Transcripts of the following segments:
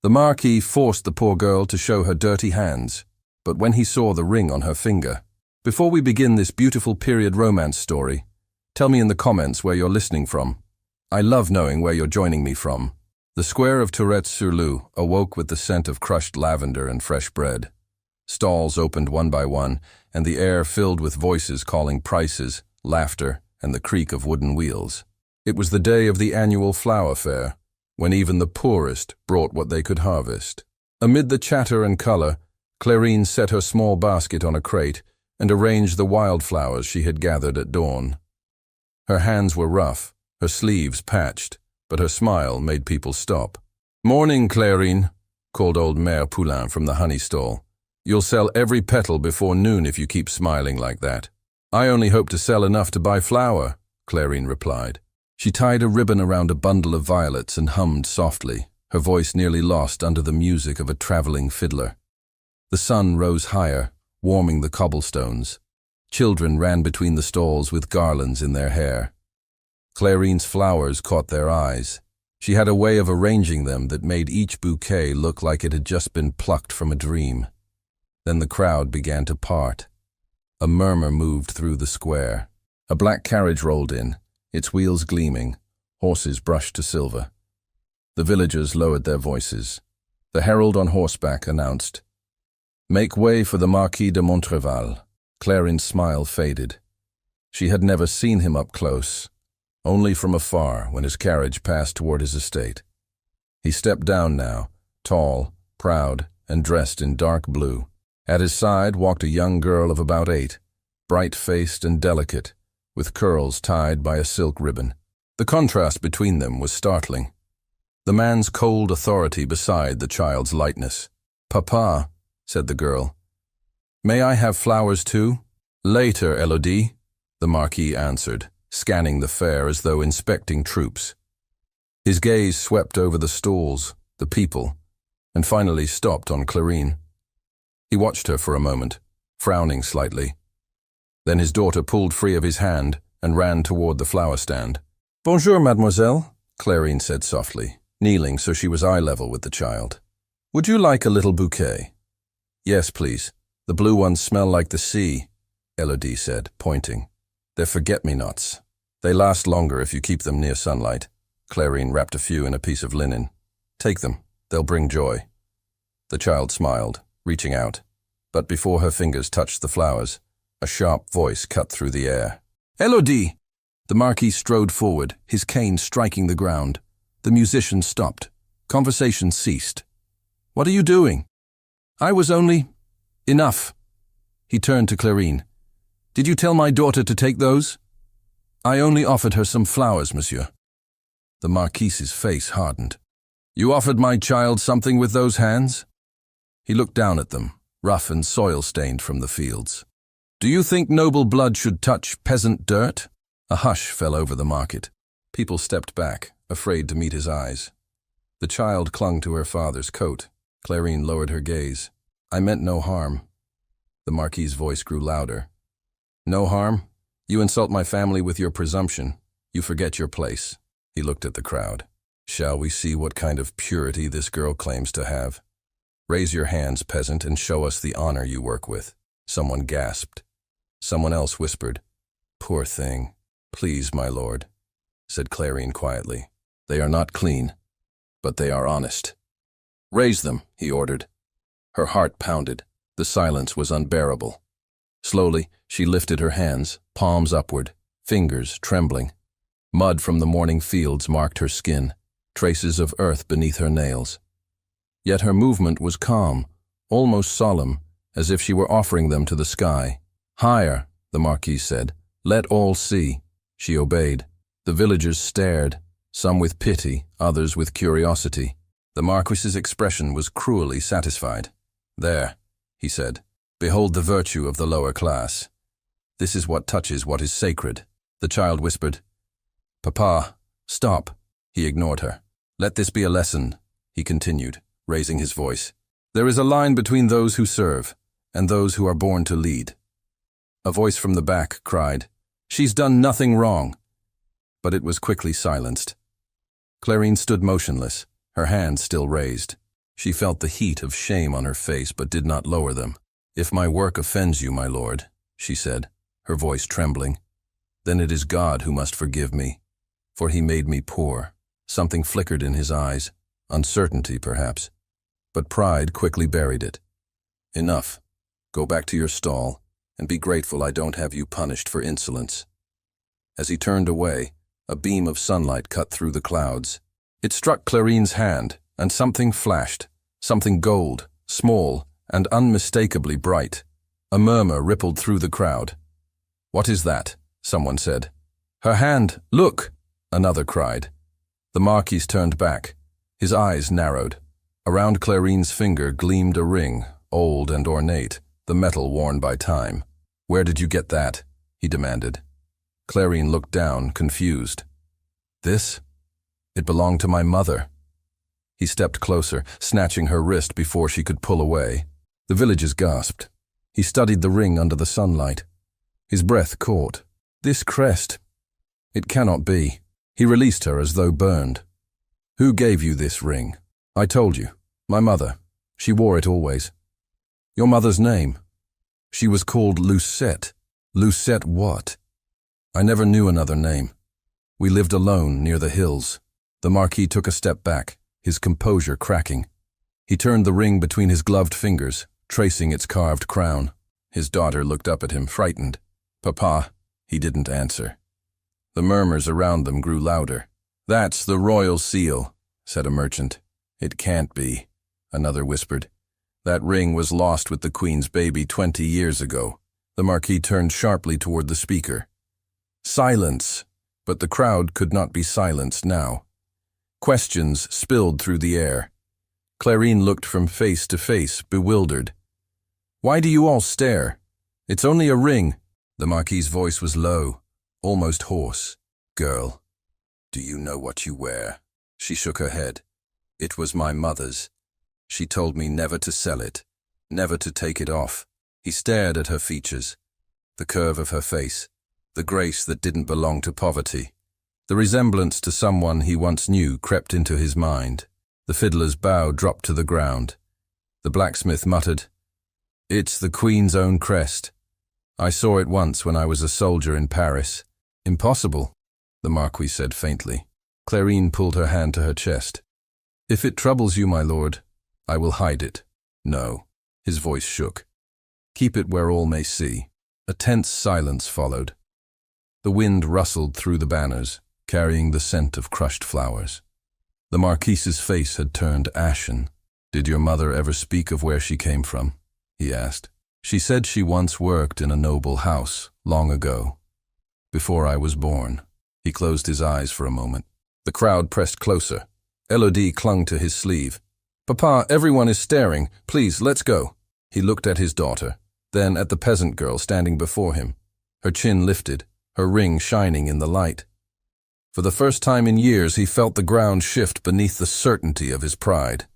The Marquis forced the poor girl to show her dirty hands, but when he saw the ring on her finger, "Before we begin this beautiful period romance story, tell me in the comments where you're listening from. I love knowing where you're joining me from." The square of Tourette-sur-Loue awoke with the scent of crushed lavender and fresh bread. Stalls opened one by one, and the air filled with voices calling prices, laughter, and the creak of wooden wheels. It was the day of the annual flower fair, when even the poorest brought what they could harvest. Amid the chatter and color, Clarine set her small basket on a crate and arranged the wildflowers she had gathered at dawn. Her hands were rough, her sleeves patched, but her smile made people stop. "Morning, Clarine," called old Mère Poulain from the honey stall. "You'll sell every petal before noon if you keep smiling like that." "I only hope to sell enough to buy flour," Clarine replied. She tied a ribbon around a bundle of violets and hummed softly, her voice nearly lost under the music of a traveling fiddler. The sun rose higher, warming the cobblestones. Children ran between the stalls with garlands in their hair. Clarine's flowers caught their eyes. She had a way of arranging them that made each bouquet look like it had just been plucked from a dream. Then the crowd began to part. A murmur moved through the square. A black carriage rolled in, its wheels gleaming, horses brushed to silver. The villagers lowered their voices. The herald on horseback announced, "Make way for the Marquis de Montreval." Clarine's smile faded. She had never seen him up close, only from afar when his carriage passed toward his estate. He stepped down now, tall, proud, and dressed in dark blue. At his side walked a young girl of about 8, bright-faced and delicate, with curls tied by a silk ribbon. The contrast between them was startling. The man's cold authority beside the child's lightness. "Papa," said the girl, "may I have flowers too?" "Later, Elodie," the Marquis answered, scanning the fair as though inspecting troops. His gaze swept over the stalls, the people, and finally stopped on Clarine. He watched her for a moment, frowning slightly. Then his daughter pulled free of his hand and ran toward the flower stand. "Bonjour, mademoiselle," Clarine said softly, kneeling so she was eye-level with the child. "Would you like a little bouquet?" "Yes, please. The blue ones smell like the sea," Elodie said, pointing. "They're forget-me-nots. They last longer if you keep them near sunlight." Clarine wrapped a few in a piece of linen. "Take them. They'll bring joy." The child smiled, reaching out. But before her fingers touched the flowers, a sharp voice cut through the air. "Elodie!" The Marquis strode forward, his cane striking the ground. The musician stopped. Conversation ceased. "What are you doing?" "I was only—" "Enough." He turned to Clarine. "Did you tell my daughter to take those?" "I only offered her some flowers, monsieur." The Marquis's face hardened. "You offered my child something with those hands?" He looked down at them, rough and soil-stained from the fields. "Do you think noble blood should touch peasant dirt?" A hush fell over the market. People stepped back, afraid to meet his eyes. The child clung to her father's coat. Clarine lowered her gaze. "I meant no harm." The Marquis's voice grew louder. "No harm? You insult my family with your presumption. You forget your place." He looked at the crowd. "Shall we see what kind of purity this girl claims to have? Raise your hands, peasant, and show us the honor you work with." Someone gasped. Someone else whispered, "Poor thing." "Please, my lord," said Clarine quietly. "They are not clean, but they are honest." "Raise them," he ordered. Her heart pounded. The silence was unbearable. Slowly, she lifted her hands, palms upward, fingers trembling. Mud from the morning fields marked her skin, traces of earth beneath her nails. Yet her movement was calm, almost solemn, as if she were offering them to the sky. "Higher," the Marquis said. "Let all see." She obeyed. The villagers stared, some with pity, others with curiosity. The Marquis's expression was cruelly satisfied. "There," he said. "Behold the virtue of the lower class. This is what touches what is sacred." The child whispered, "Papa, stop." He ignored her. "Let this be a lesson," he continued, raising his voice. "There is a line between those who serve and those who are born to lead." A voice from the back cried, "She's done nothing wrong." But it was quickly silenced. Clarine stood motionless, her hands still raised. She felt the heat of shame on her face but did not lower them. "If my work offends you, my lord," she said, her voice trembling, "then it is God who must forgive me, for he made me poor." Something flickered in his eyes, uncertainty perhaps, but pride quickly buried it. "Enough. Go back to your stall, and be grateful I don't have you punished for insolence." As he turned away, a beam of sunlight cut through the clouds. It struck Clarine's hand, and something flashed, something gold, small, and unmistakably bright. A murmur rippled through the crowd. "What is that?" someone said. "Her hand, look!" another cried. The Marquis turned back. His eyes narrowed. Around Clarine's finger gleamed a ring, old and ornate, the metal worn by time. "Where did you get that?" he demanded. Clarine looked down, confused. "This? It belonged to my mother." He stepped closer, snatching her wrist before she could pull away. The villagers gasped. He studied the ring under the sunlight. His breath caught. "This crest. It cannot be." He released her as though burned. "Who gave you this ring?" "I told you. My mother. She wore it always." "Your mother's name?" "She was called Lucette." "Lucette what?" "I never knew another name. We lived alone near the hills." The Marquis took a step back, his composure cracking. He turned the ring between his gloved fingers, tracing its carved crown. His daughter looked up at him, frightened. "Papa." He didn't answer. The murmurs around them grew louder. "That's the royal seal," said a merchant. "It can't be," another whispered. "That ring was lost with the Queen's baby 20 years ago." The Marquis turned sharply toward the speaker. "Silence!" But the crowd could not be silenced now. Questions spilled through the air. Clarine looked from face to face, bewildered. "Why do you all stare? It's only a ring." The Marquis's voice was low, almost hoarse. "Girl, do you know what you wear?" She shook her head. "It was my mother's. She told me never to sell it, never to take it off." He stared at her features, the curve of her face, the grace that didn't belong to poverty. The resemblance to someone he once knew crept into his mind. The fiddler's bow dropped to the ground. The blacksmith muttered, "It's the Queen's own crest. I saw it once when I was a soldier in Paris." "Impossible," the Marquis said faintly. Clarine pulled her hand to her chest. "If it troubles you, my lord, I will hide it." "No." His voice shook. "Keep it where all may see." A tense silence followed. The wind rustled through the banners, carrying the scent of crushed flowers. The Marquis's face had turned ashen. "Did your mother ever speak of where she came from?" he asked. "She said she once worked in a noble house, long ago. Before I was born." He closed his eyes for a moment. The crowd pressed closer. Elodie clung to his sleeve. "Papa, everyone is staring. Please, let's go." He looked at his daughter, then at the peasant girl standing before him. Her chin lifted, her ring shining in the light. For the first time in years, he felt the ground shift beneath the certainty of his pride.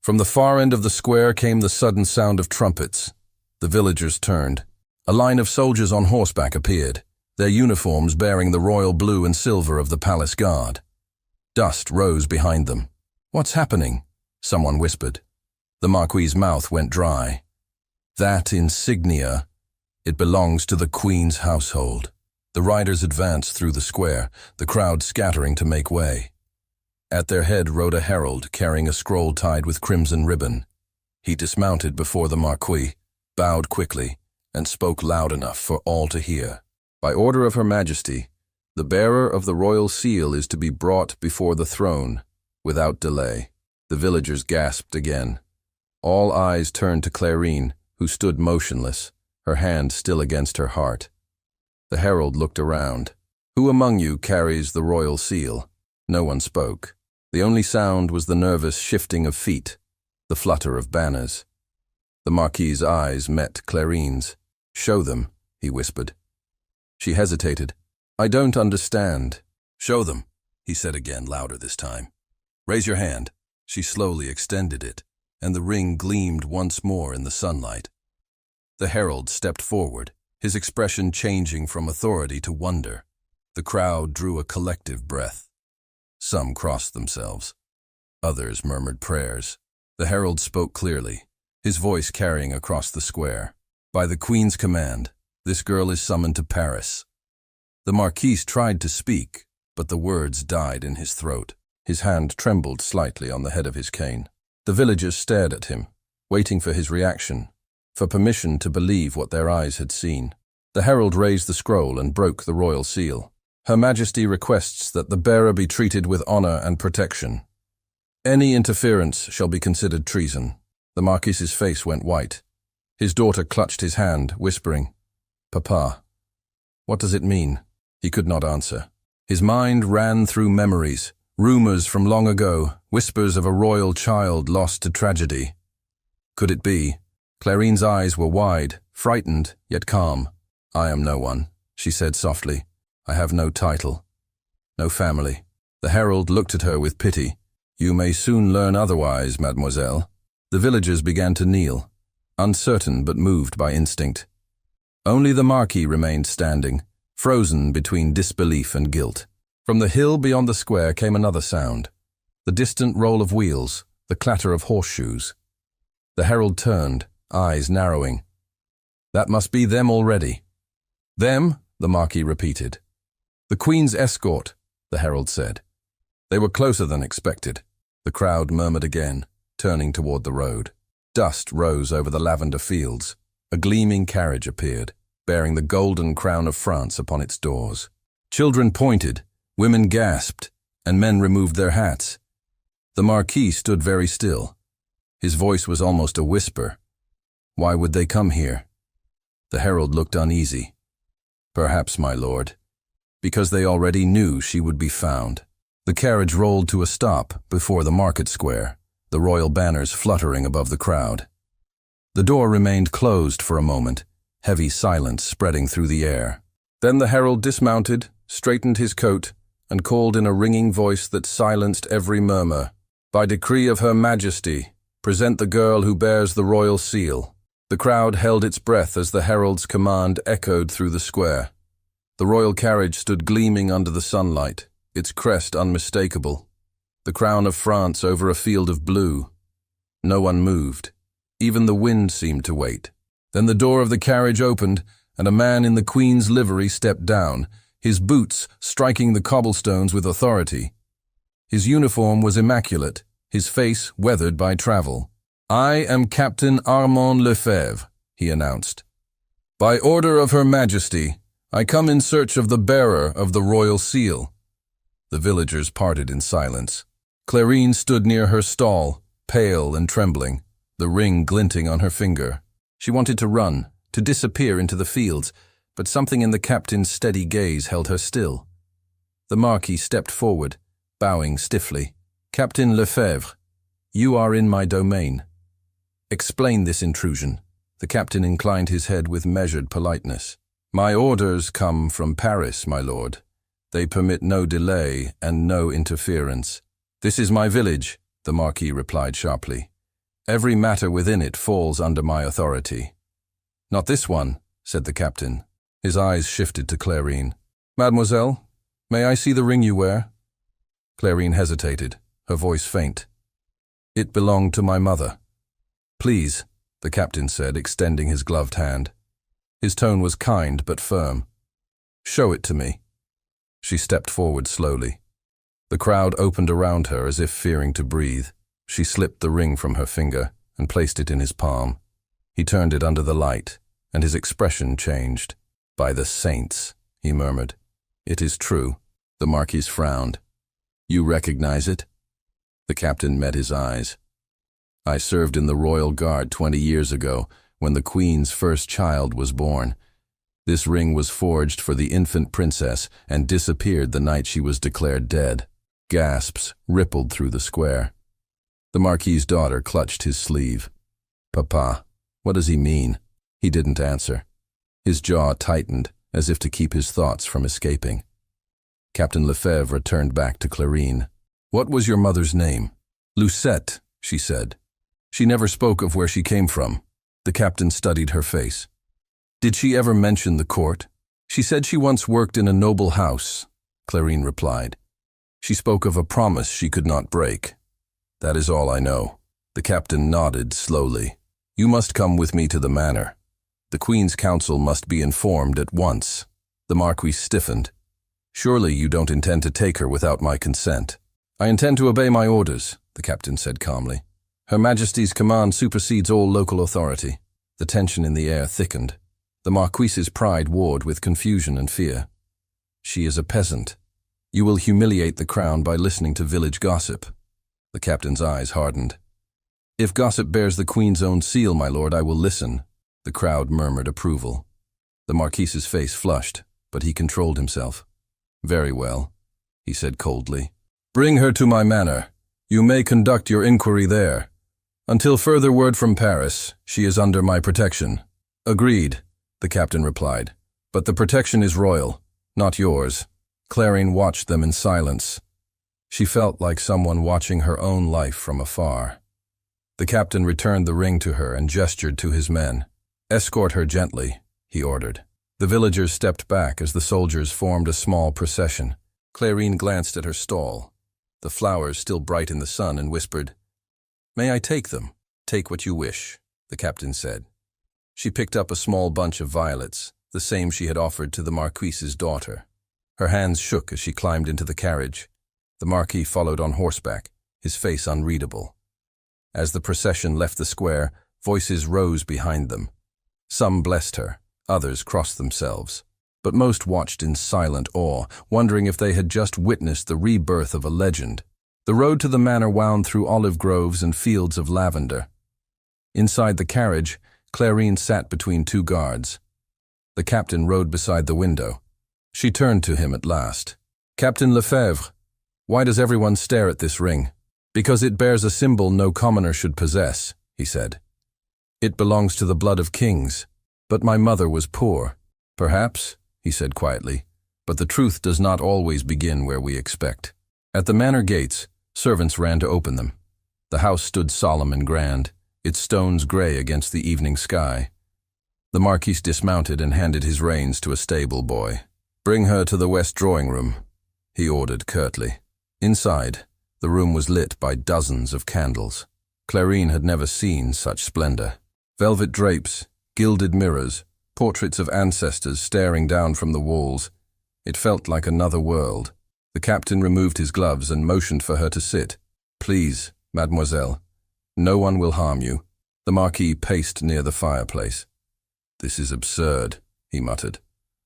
From the far end of the square came the sudden sound of trumpets. The villagers turned. A line of soldiers on horseback appeared, their uniforms bearing the royal blue and silver of the palace guard. Dust rose behind them. "What's happening?" someone whispered. The Marquis's mouth went dry. "That insignia, it belongs to the Queen's household." The riders advanced through the square, the crowd scattering to make way. At their head rode a herald carrying a scroll tied with crimson ribbon. He dismounted before the Marquis, bowed quickly, and spoke loud enough for all to hear. "By order of Her Majesty, the bearer of the royal seal is to be brought before the throne, without delay." The villagers gasped again. All eyes turned to Clarine, who stood motionless, her hand still against her heart. The herald looked around. "Who among you carries the royal seal?" No one spoke. The only sound was the nervous shifting of feet, the flutter of banners. The Marquis's eyes met Clarine's. "Show them," he whispered. She hesitated. "I don't understand." "Show them," he said again, louder this time. "Raise your hand." She slowly extended it, and the ring gleamed once more in the sunlight. The herald stepped forward, his expression changing from authority to wonder. The crowd drew a collective breath. Some crossed themselves. Others murmured prayers. The herald spoke clearly, his voice carrying across the square. By the Queen's command, this girl is summoned to Paris. The Marquis tried to speak, but the words died in his throat. His hand trembled slightly on the head of his cane. The villagers stared at him, waiting for his reaction, for permission to believe what their eyes had seen. The herald raised the scroll and broke the royal seal. Her Majesty requests that the bearer be treated with honor and protection. Any interference shall be considered treason. The Marquis's face went white. His daughter clutched his hand, whispering, "Papa, what does it mean?" He could not answer. His mind ran through memories, rumors from long ago, whispers of a royal child lost to tragedy. Could it be? Clarine's eyes were wide, frightened, yet calm. "I am no one," she said softly. "I have no title, no family." The herald looked at her with pity. "You may soon learn otherwise, mademoiselle." The villagers began to kneel, uncertain but moved by instinct. Only the Marquis remained standing, frozen between disbelief and guilt. From the hill beyond the square came another sound, the distant roll of wheels, the clatter of horseshoes. The herald turned, eyes narrowing. "That must be them already." "Them?" the Marquis repeated. "The Queen's escort," the herald said. They were closer than expected. The crowd murmured again, turning toward the road. Dust rose over the lavender fields. A gleaming carriage appeared, bearing the golden crown of France upon its doors. Children pointed, women gasped, and men removed their hats. The Marquis stood very still. His voice was almost a whisper. Why would they come here? The herald looked uneasy. "Perhaps, my lord, because they already knew she would be found." The carriage rolled to a stop before the market square, the royal banners fluttering above the crowd. The door remained closed for a moment, heavy silence spreading through the air. Then the herald dismounted, straightened his coat, and called in a ringing voice that silenced every murmur. "By decree of Her Majesty, present the girl who bears the royal seal." The crowd held its breath as the herald's command echoed through the square. The royal carriage stood gleaming under the sunlight, its crest unmistakable, the crown of France over a field of blue. No one moved. Even the wind seemed to wait. Then the door of the carriage opened, and a man in the Queen's livery stepped down, his boots striking the cobblestones with authority. His uniform was immaculate, his face weathered by travel. "I am Captain Armand Lefebvre," he announced. "By order of Her Majesty, I come in search of the bearer of the royal seal." The villagers parted in silence. Clarine stood near her stall, pale and trembling, the ring glinting on her finger. She wanted to run, to disappear into the fields, but something in the captain's steady gaze held her still. The Marquis stepped forward, bowing stiffly. "Captain Lefebvre, you are in my domain. Explain this intrusion." The captain inclined his head with measured politeness. "My orders come from Paris, my lord. They permit no delay and no interference." "This is my village," the Marquis replied sharply. "Every matter within it falls under my authority." "Not this one," said the captain. His eyes shifted to Clarine. "Mademoiselle, may I see the ring you wear?" Clarine hesitated, her voice faint. "It belonged to my mother." "Please," the captain said, extending his gloved hand. His tone was kind but firm. "Show it to me." She stepped forward slowly. The crowd opened around her as if fearing to breathe. She slipped the ring from her finger and placed it in his palm. He turned it under the light, and his expression changed. "By the saints," he murmured. "It is true." The Marquis frowned. "You recognize it?" The captain met his eyes. "I served in the Royal Guard 20 years ago, when the Queen's first child was born. This ring was forged for the infant princess and disappeared the night she was declared dead." Gasps rippled through the square. The Marquis's daughter clutched his sleeve. "Papa, what does he mean?" He didn't answer. His jaw tightened, as if to keep his thoughts from escaping. Captain Lefebvre turned back to Clarine. "What was your mother's name?" "Lucette," she said. "She never spoke of where she came from." The captain studied her face. "Did she ever mention the court?" "She said she once worked in a noble house," Clarine replied. "She spoke of a promise she could not break." "That is all I know." The captain nodded slowly. You must come with me to the manor. The Queen's council must be informed at once. The Marquis stiffened. Surely you don't intend to take her without my consent. I intend to obey my orders, the captain said calmly. Her Majesty's command supersedes all local authority. The tension in the air thickened. The Marquis's pride warred with confusion and fear. She is a peasant. You will humiliate the crown by listening to village gossip. The captain's eyes hardened. If gossip bears the Queen's own seal, my lord, I will listen. The crowd murmured approval. The Marquis's face flushed, but he controlled himself. Very well, he said coldly. Bring her to my manor. You may conduct your inquiry there. Until further word from Paris, she is under my protection. Agreed, the captain replied. But the protection is royal, not yours. Clarine watched them in silence. She felt like someone watching her own life from afar. The captain returned the ring to her and gestured to his men. Escort her gently, he ordered. The villagers stepped back as the soldiers formed a small procession. Clarine glanced at her stall, the flowers still bright in the sun, and whispered, May I take them? Take what you wish, the captain said. She picked up a small bunch of violets, the same she had offered to the Marquis's daughter. Her hands shook as she climbed into the carriage. The Marquis followed on horseback, his face unreadable. As the procession left the square, voices rose behind them. Some blessed her, others crossed themselves, but most watched in silent awe, wondering if they had just witnessed the rebirth of a legend. The road to the manor wound through olive groves and fields of lavender. Inside the carriage, Clarine sat between two guards. The captain rode beside the window. She turned to him at last. Captain Lefebvre, why does everyone stare at this ring? Because it bears a symbol no commoner should possess, he said. It belongs to the blood of kings. But my mother was poor. Perhaps, he said quietly, but the truth does not always begin where we expect. At the manor gates, servants ran to open them. The house stood solemn and grand, its stones gray against the evening sky. The Marquis dismounted and handed his reins to a stable boy. Bring her to the west drawing room, he ordered curtly. Inside, the room was lit by dozens of candles. Clarine had never seen such splendor. Velvet drapes, gilded mirrors, portraits of ancestors staring down from the walls. It felt like another world. The captain removed his gloves and motioned for her to sit. Please, mademoiselle, no one will harm you. The Marquis paced near the fireplace. This is absurd, he muttered.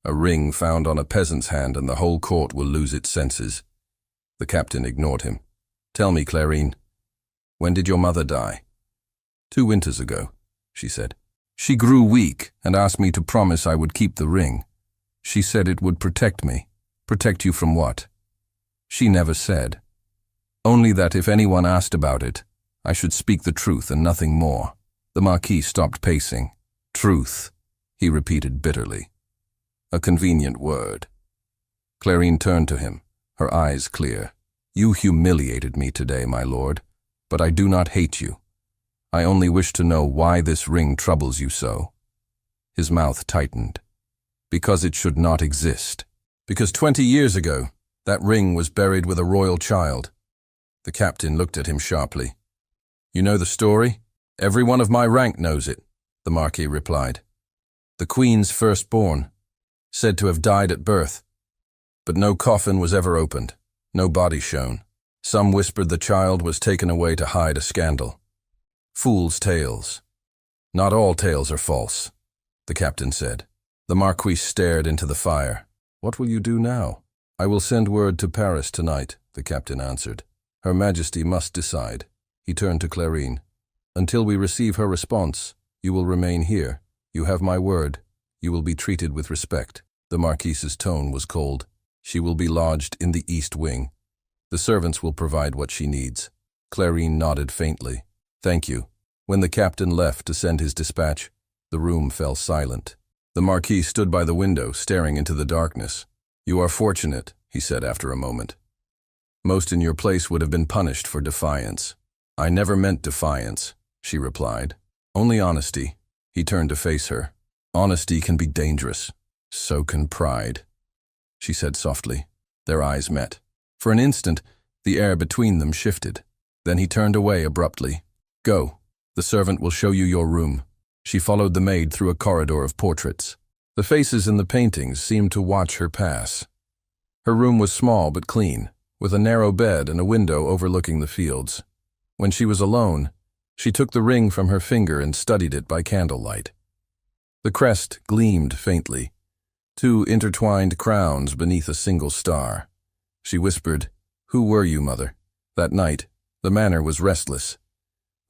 A ring found on a peasant's hand and the whole court will lose its senses. The captain ignored him. Tell me, Clarine, when did your mother die? 2 winters ago, she said. She grew weak and asked me to promise I would keep the ring. She said it would protect me. Protect you from what? She never said. Only that if anyone asked about it, I should speak the truth and nothing more. The Marquis stopped pacing. Truth, he repeated bitterly. A convenient word. Clarine turned to him, her eyes clear. You humiliated me today, my lord, but I do not hate you. I only wish to know why this ring troubles you so. His mouth tightened. Because it should not exist. Because 20 years ago, that ring was buried with a royal child. The captain looked at him sharply. You know the story? Everyone of my rank knows it, the Marquis replied. The Queen's firstborn, said to have died at birth. But no coffin was ever opened, no body shown. Some whispered the child was taken away to hide a scandal. Fool's tales. Not all tales are false, the captain said. The Marquis stared into the fire. What will you do now? I will send word to Paris tonight, the captain answered. Her Majesty must decide. He turned to Clarine. Until we receive her response, you will remain here. You have my word. You will be treated with respect. The Marquis's tone was cold. She will be lodged in the east wing. The servants will provide what she needs. Clarine nodded faintly. Thank you. When the captain left to send his dispatch, the room fell silent. The Marquis stood by the window, staring into the darkness. You are fortunate, he said after a moment. Most in your place would have been punished for defiance. I never meant defiance, she replied. Only honesty. He turned to face her. Honesty can be dangerous. So can pride, she said softly. Their eyes met. For an instant, the air between them shifted. Then he turned away abruptly. Go. The servant will show you your room. She followed the maid through a corridor of portraits. The faces in the paintings seemed to watch her pass. Her room was small but clean, with a narrow bed and a window overlooking the fields. When she was alone, she took the ring from her finger and studied it by candlelight. The crest gleamed faintly, 2 intertwined crowns beneath a single star. She whispered, "Who were you, mother?" That night, the manor was restless.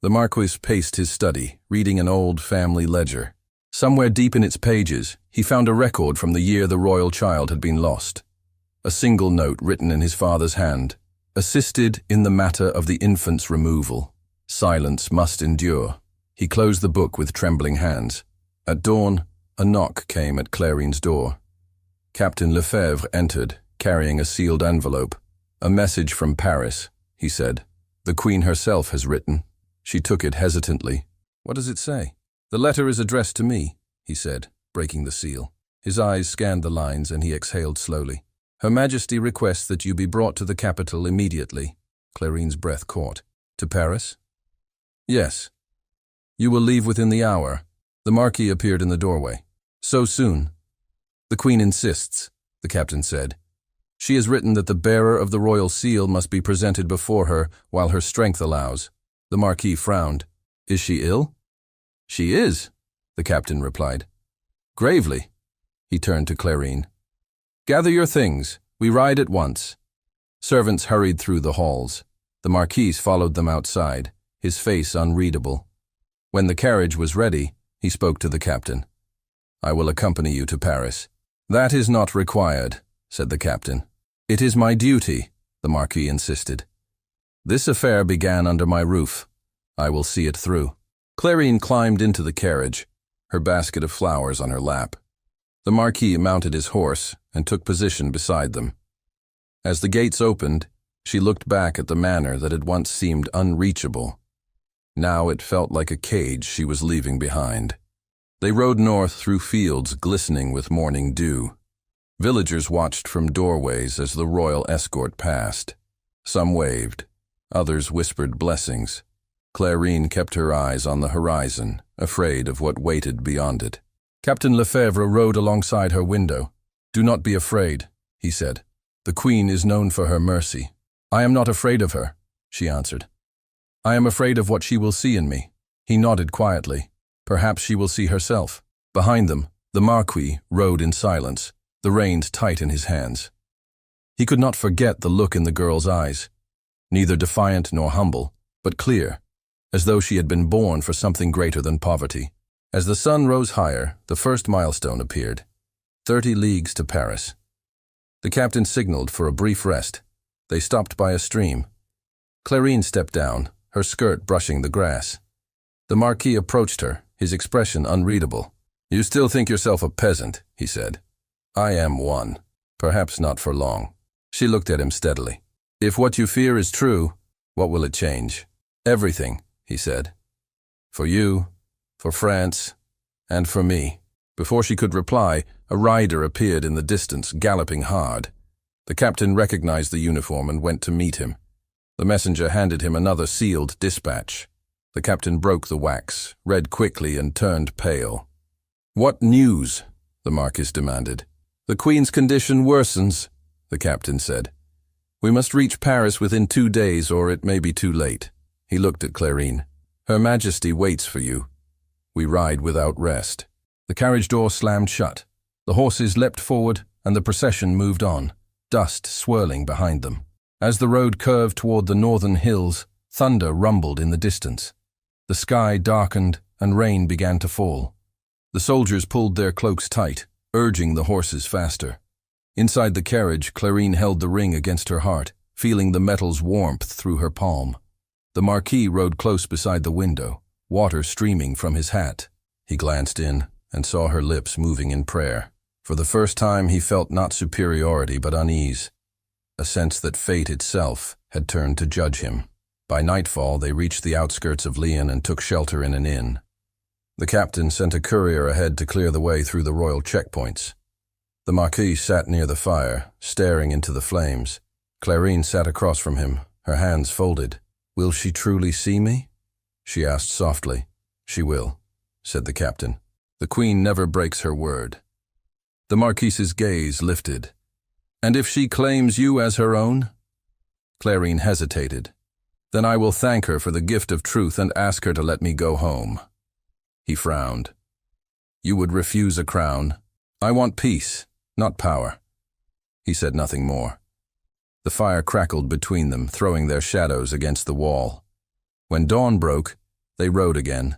The Marquis paced his study, reading an old family ledger. Somewhere deep in its pages, he found a record from the year the royal child had been lost. A single note written in his father's hand. Assisted in the matter of the infant's removal. Silence must endure. He closed the book with trembling hands. At dawn, a knock came at Clarine's door. Captain Lefebvre entered, carrying a sealed envelope. "A message from Paris," he said. "The Queen herself has written." She took it hesitantly. "What does it say?" "The letter is addressed to me," he said, breaking the seal. His eyes scanned the lines and he exhaled slowly. "Her Majesty requests that you be brought to the capital immediately." Clarine's breath caught. "To Paris?" "Yes. You will leave within the hour." The Marquis appeared in the doorway. "So soon?" "The Queen insists," the captain said. "She has written that the bearer of the royal seal must be presented before her while her strength allows." The Marquis frowned. "Is she ill?" "She is," the captain replied. "Gravely." He turned to Clarine. "Gather your things. We ride at once." Servants hurried through the halls. The Marquis followed them outside, his face unreadable. When the carriage was ready, he spoke to the captain. "I will accompany you to Paris." "That is not required," said the captain. "It is my duty," the Marquis insisted. "This affair began under my roof. I will see it through." Clarine climbed into the carriage, her basket of flowers on her lap. The Marquis mounted his horse and took position beside them. As the gates opened, she looked back at the manor that had once seemed unreachable. Now it felt like a cage she was leaving behind. They rode north through fields glistening with morning dew. Villagers watched from doorways as the royal escort passed. Some waved. Others whispered blessings. Clarine kept her eyes on the horizon, afraid of what waited beyond it. Captain Lefebvre rode alongside her window. "Do not be afraid," he said. "The Queen is known for her mercy." "I am not afraid of her," she answered. "I am afraid of what she will see in me." He nodded quietly. Perhaps she will see herself. Behind them, the Marquis rode in silence, the reins tight in his hands. He could not forget the look in the girl's eyes, neither defiant nor humble, but clear, as though she had been born for something greater than poverty. As the sun rose higher, the first milestone appeared. 30 leagues to Paris. The captain signaled for a brief rest. They stopped by a stream. Clarine stepped down, her skirt brushing the grass. The Marquis approached her, his expression unreadable. "You still think yourself a peasant," he said. "I am one. Perhaps not for long." She looked at him steadily. "If what you fear is true, what will it change?" "Everything," he said. "For you, for France, and for me." Before she could reply, a rider appeared in the distance, galloping hard. The captain recognized the uniform and went to meet him. The messenger handed him another sealed dispatch. The captain broke the wax, read quickly, and turned pale. "What news?" the Marquis demanded. "The Queen's condition worsens," the captain said. "We must reach Paris within 2 days, or it may be too late." He looked at Clarine. "Her Majesty waits for you. We ride without rest." The carriage door slammed shut. The horses leapt forward, and the procession moved on, dust swirling behind them. As the road curved toward the northern hills, thunder rumbled in the distance. The sky darkened, and rain began to fall. The soldiers pulled their cloaks tight, urging the horses faster. Inside the carriage, Clarine held the ring against her heart, feeling the metal's warmth through her palm. The Marquis rode close beside the window, water streaming from his hat. He glanced in and saw her lips moving in prayer. For the first time he felt not superiority but unease, a sense that fate itself had turned to judge him. By nightfall they reached the outskirts of Lyon and took shelter in an inn. The captain sent a courier ahead to clear the way through the royal checkpoints. The Marquis sat near the fire, staring into the flames. Clarine sat across from him, her hands folded. "Will she truly see me?" she asked softly. "She will," said the captain. "The Queen never breaks her word." The Marquise's gaze lifted. "And if she claims you as her own?" Clarine hesitated. "Then I will thank her for the gift of truth and ask her to let me go home." He frowned. "You would refuse a crown? I want peace, not power." He said nothing more. The fire crackled between them, throwing their shadows against the wall. When dawn broke, they rode again,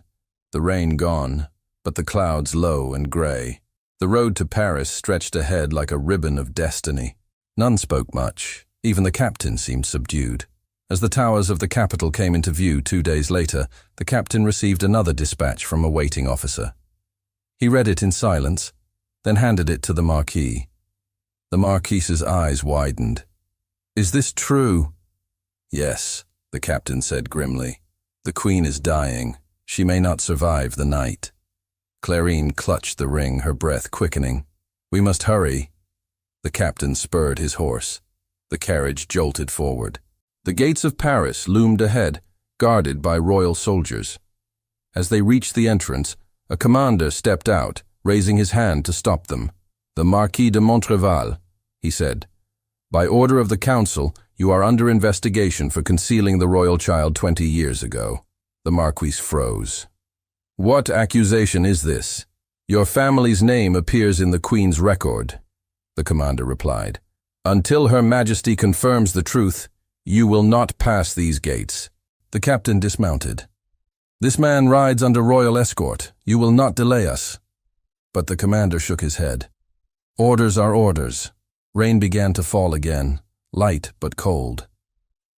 the rain gone, but the clouds low and gray. The road to Paris stretched ahead like a ribbon of destiny. None spoke much. Even the captain seemed subdued. As the towers of the capital came into view 2 days later, the captain received another dispatch from a waiting officer. He read it in silence, then handed it to the Marquis. The Marquise's eyes widened. "Is this true?" "Yes," the captain said grimly. "The Queen is dying. She may not survive the night." Clarine clutched the ring, her breath quickening. "We must hurry." The captain spurred his horse. The carriage jolted forward. The gates of Paris loomed ahead, guarded by royal soldiers. As they reached the entrance, a commander stepped out, raising his hand to stop them. "The Marquis de Montreval," he said. "By order of the council, you are under investigation for concealing the royal child 20 years ago." The Marquis froze. "What accusation is this?" "Your family's name appears in the Queen's record," the commander replied. "Until Her Majesty confirms the truth, you will not pass these gates." The captain dismounted. "This man rides under royal escort. You will not delay us." But the commander shook his head. "Orders are orders." Rain began to fall again, light but cold.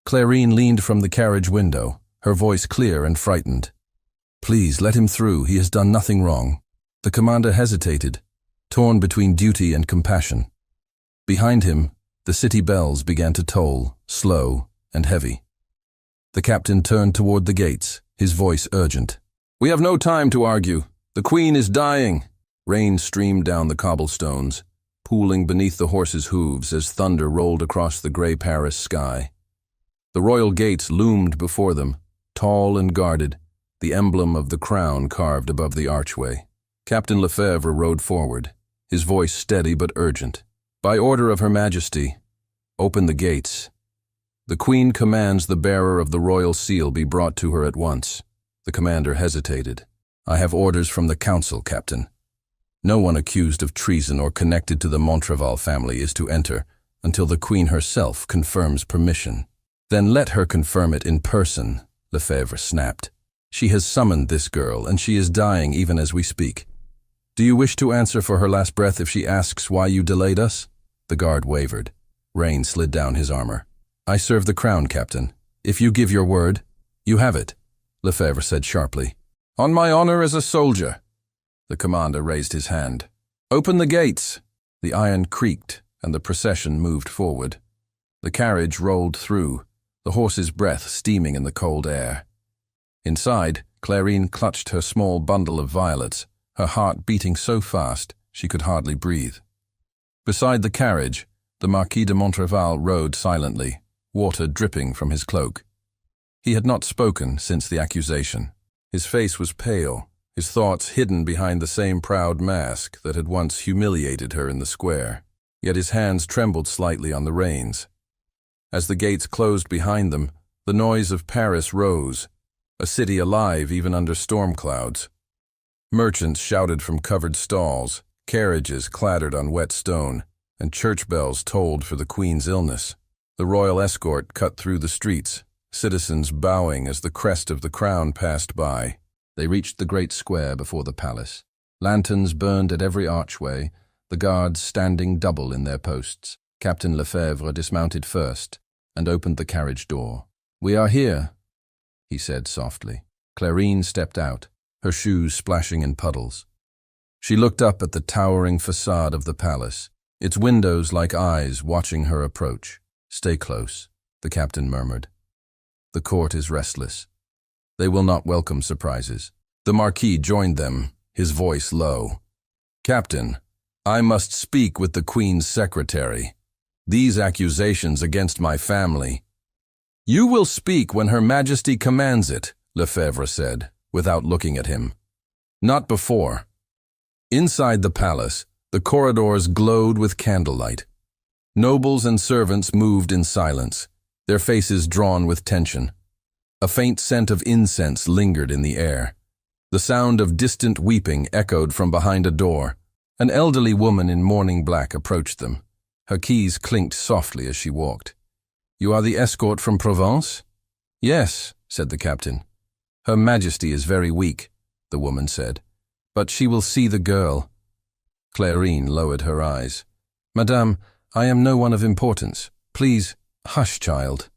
Clarine leaned from the carriage window, her voice clear and frightened. "Please, let him through. He has done nothing wrong." The commander hesitated, torn between duty and compassion. Behind him, the city bells began to toll, slow and heavy. The captain turned toward the gates, his voice urgent. "We have no time to argue. The Queen is dying." Rain streamed down the cobblestones, pooling beneath the horses' hooves as thunder rolled across the gray Paris sky. The royal gates loomed before them, tall and guarded, the emblem of the crown carved above the archway. Captain Lefebvre rode forward, his voice steady but urgent. "By order of Her Majesty, open the gates. The Queen commands the bearer of the royal seal be brought to her at once." The commander hesitated. "I have orders from the council, Captain. No one accused of treason or connected to the Montreval family is to enter until the Queen herself confirms permission." "Then let her confirm it in person," Lefebvre snapped. "She has summoned this girl, and she is dying even as we speak. Do you wish to answer for her last breath if she asks why you delayed us?" The guard wavered. Rain slid down his armor. "I serve the crown, Captain. If you give your word, you have it," Lefebvre said sharply. "On my honor as a soldier." The commander raised his hand. "Open the gates." The iron creaked, and the procession moved forward. The carriage rolled through, the horse's breath steaming in the cold air. Inside, Clarine clutched her small bundle of violets, her heart beating so fast she could hardly breathe. Beside the carriage, the Marquis de Montreval rode silently, water dripping from his cloak. He had not spoken since the accusation. His face was pale, his thoughts hidden behind the same proud mask that had once humiliated her in the square. Yet his hands trembled slightly on the reins. As the gates closed behind them, the noise of Paris rose, a city alive even under storm clouds. Merchants shouted from covered stalls, carriages clattered on wet stone, and church bells tolled for the Queen's illness. The royal escort cut through the streets, citizens bowing as the crest of the crown passed by. They reached the great square before the palace. Lanterns burned at every archway, the guards standing double in their posts. Captain Lefebvre dismounted first and opened the carriage door. "We are here," he said softly. Clarine stepped out, her shoes splashing in puddles. She looked up at the towering facade of the palace, its windows like eyes watching her approach. "Stay close," the captain murmured. "The court is restless. They will not welcome surprises." The Marquis joined them, his voice low. "Captain, I must speak with the Queen's secretary. These accusations against my family—" "You will speak when Her Majesty commands it," Lefebvre said, without looking at him. Not before. Inside the palace, the corridors glowed with candlelight. Nobles and servants moved in silence, their faces drawn with tension. A faint scent of incense lingered in the air. The sound of distant weeping echoed from behind a door. An elderly woman in mourning black approached them. Her keys clinked softly as she walked. "You are the escort from Provence?" "Yes," said the captain. "Her Majesty is very weak," the woman said, "but she will see the girl." Clarine lowered her eyes. "Madame, I am no one of importance. Please, hush, child,"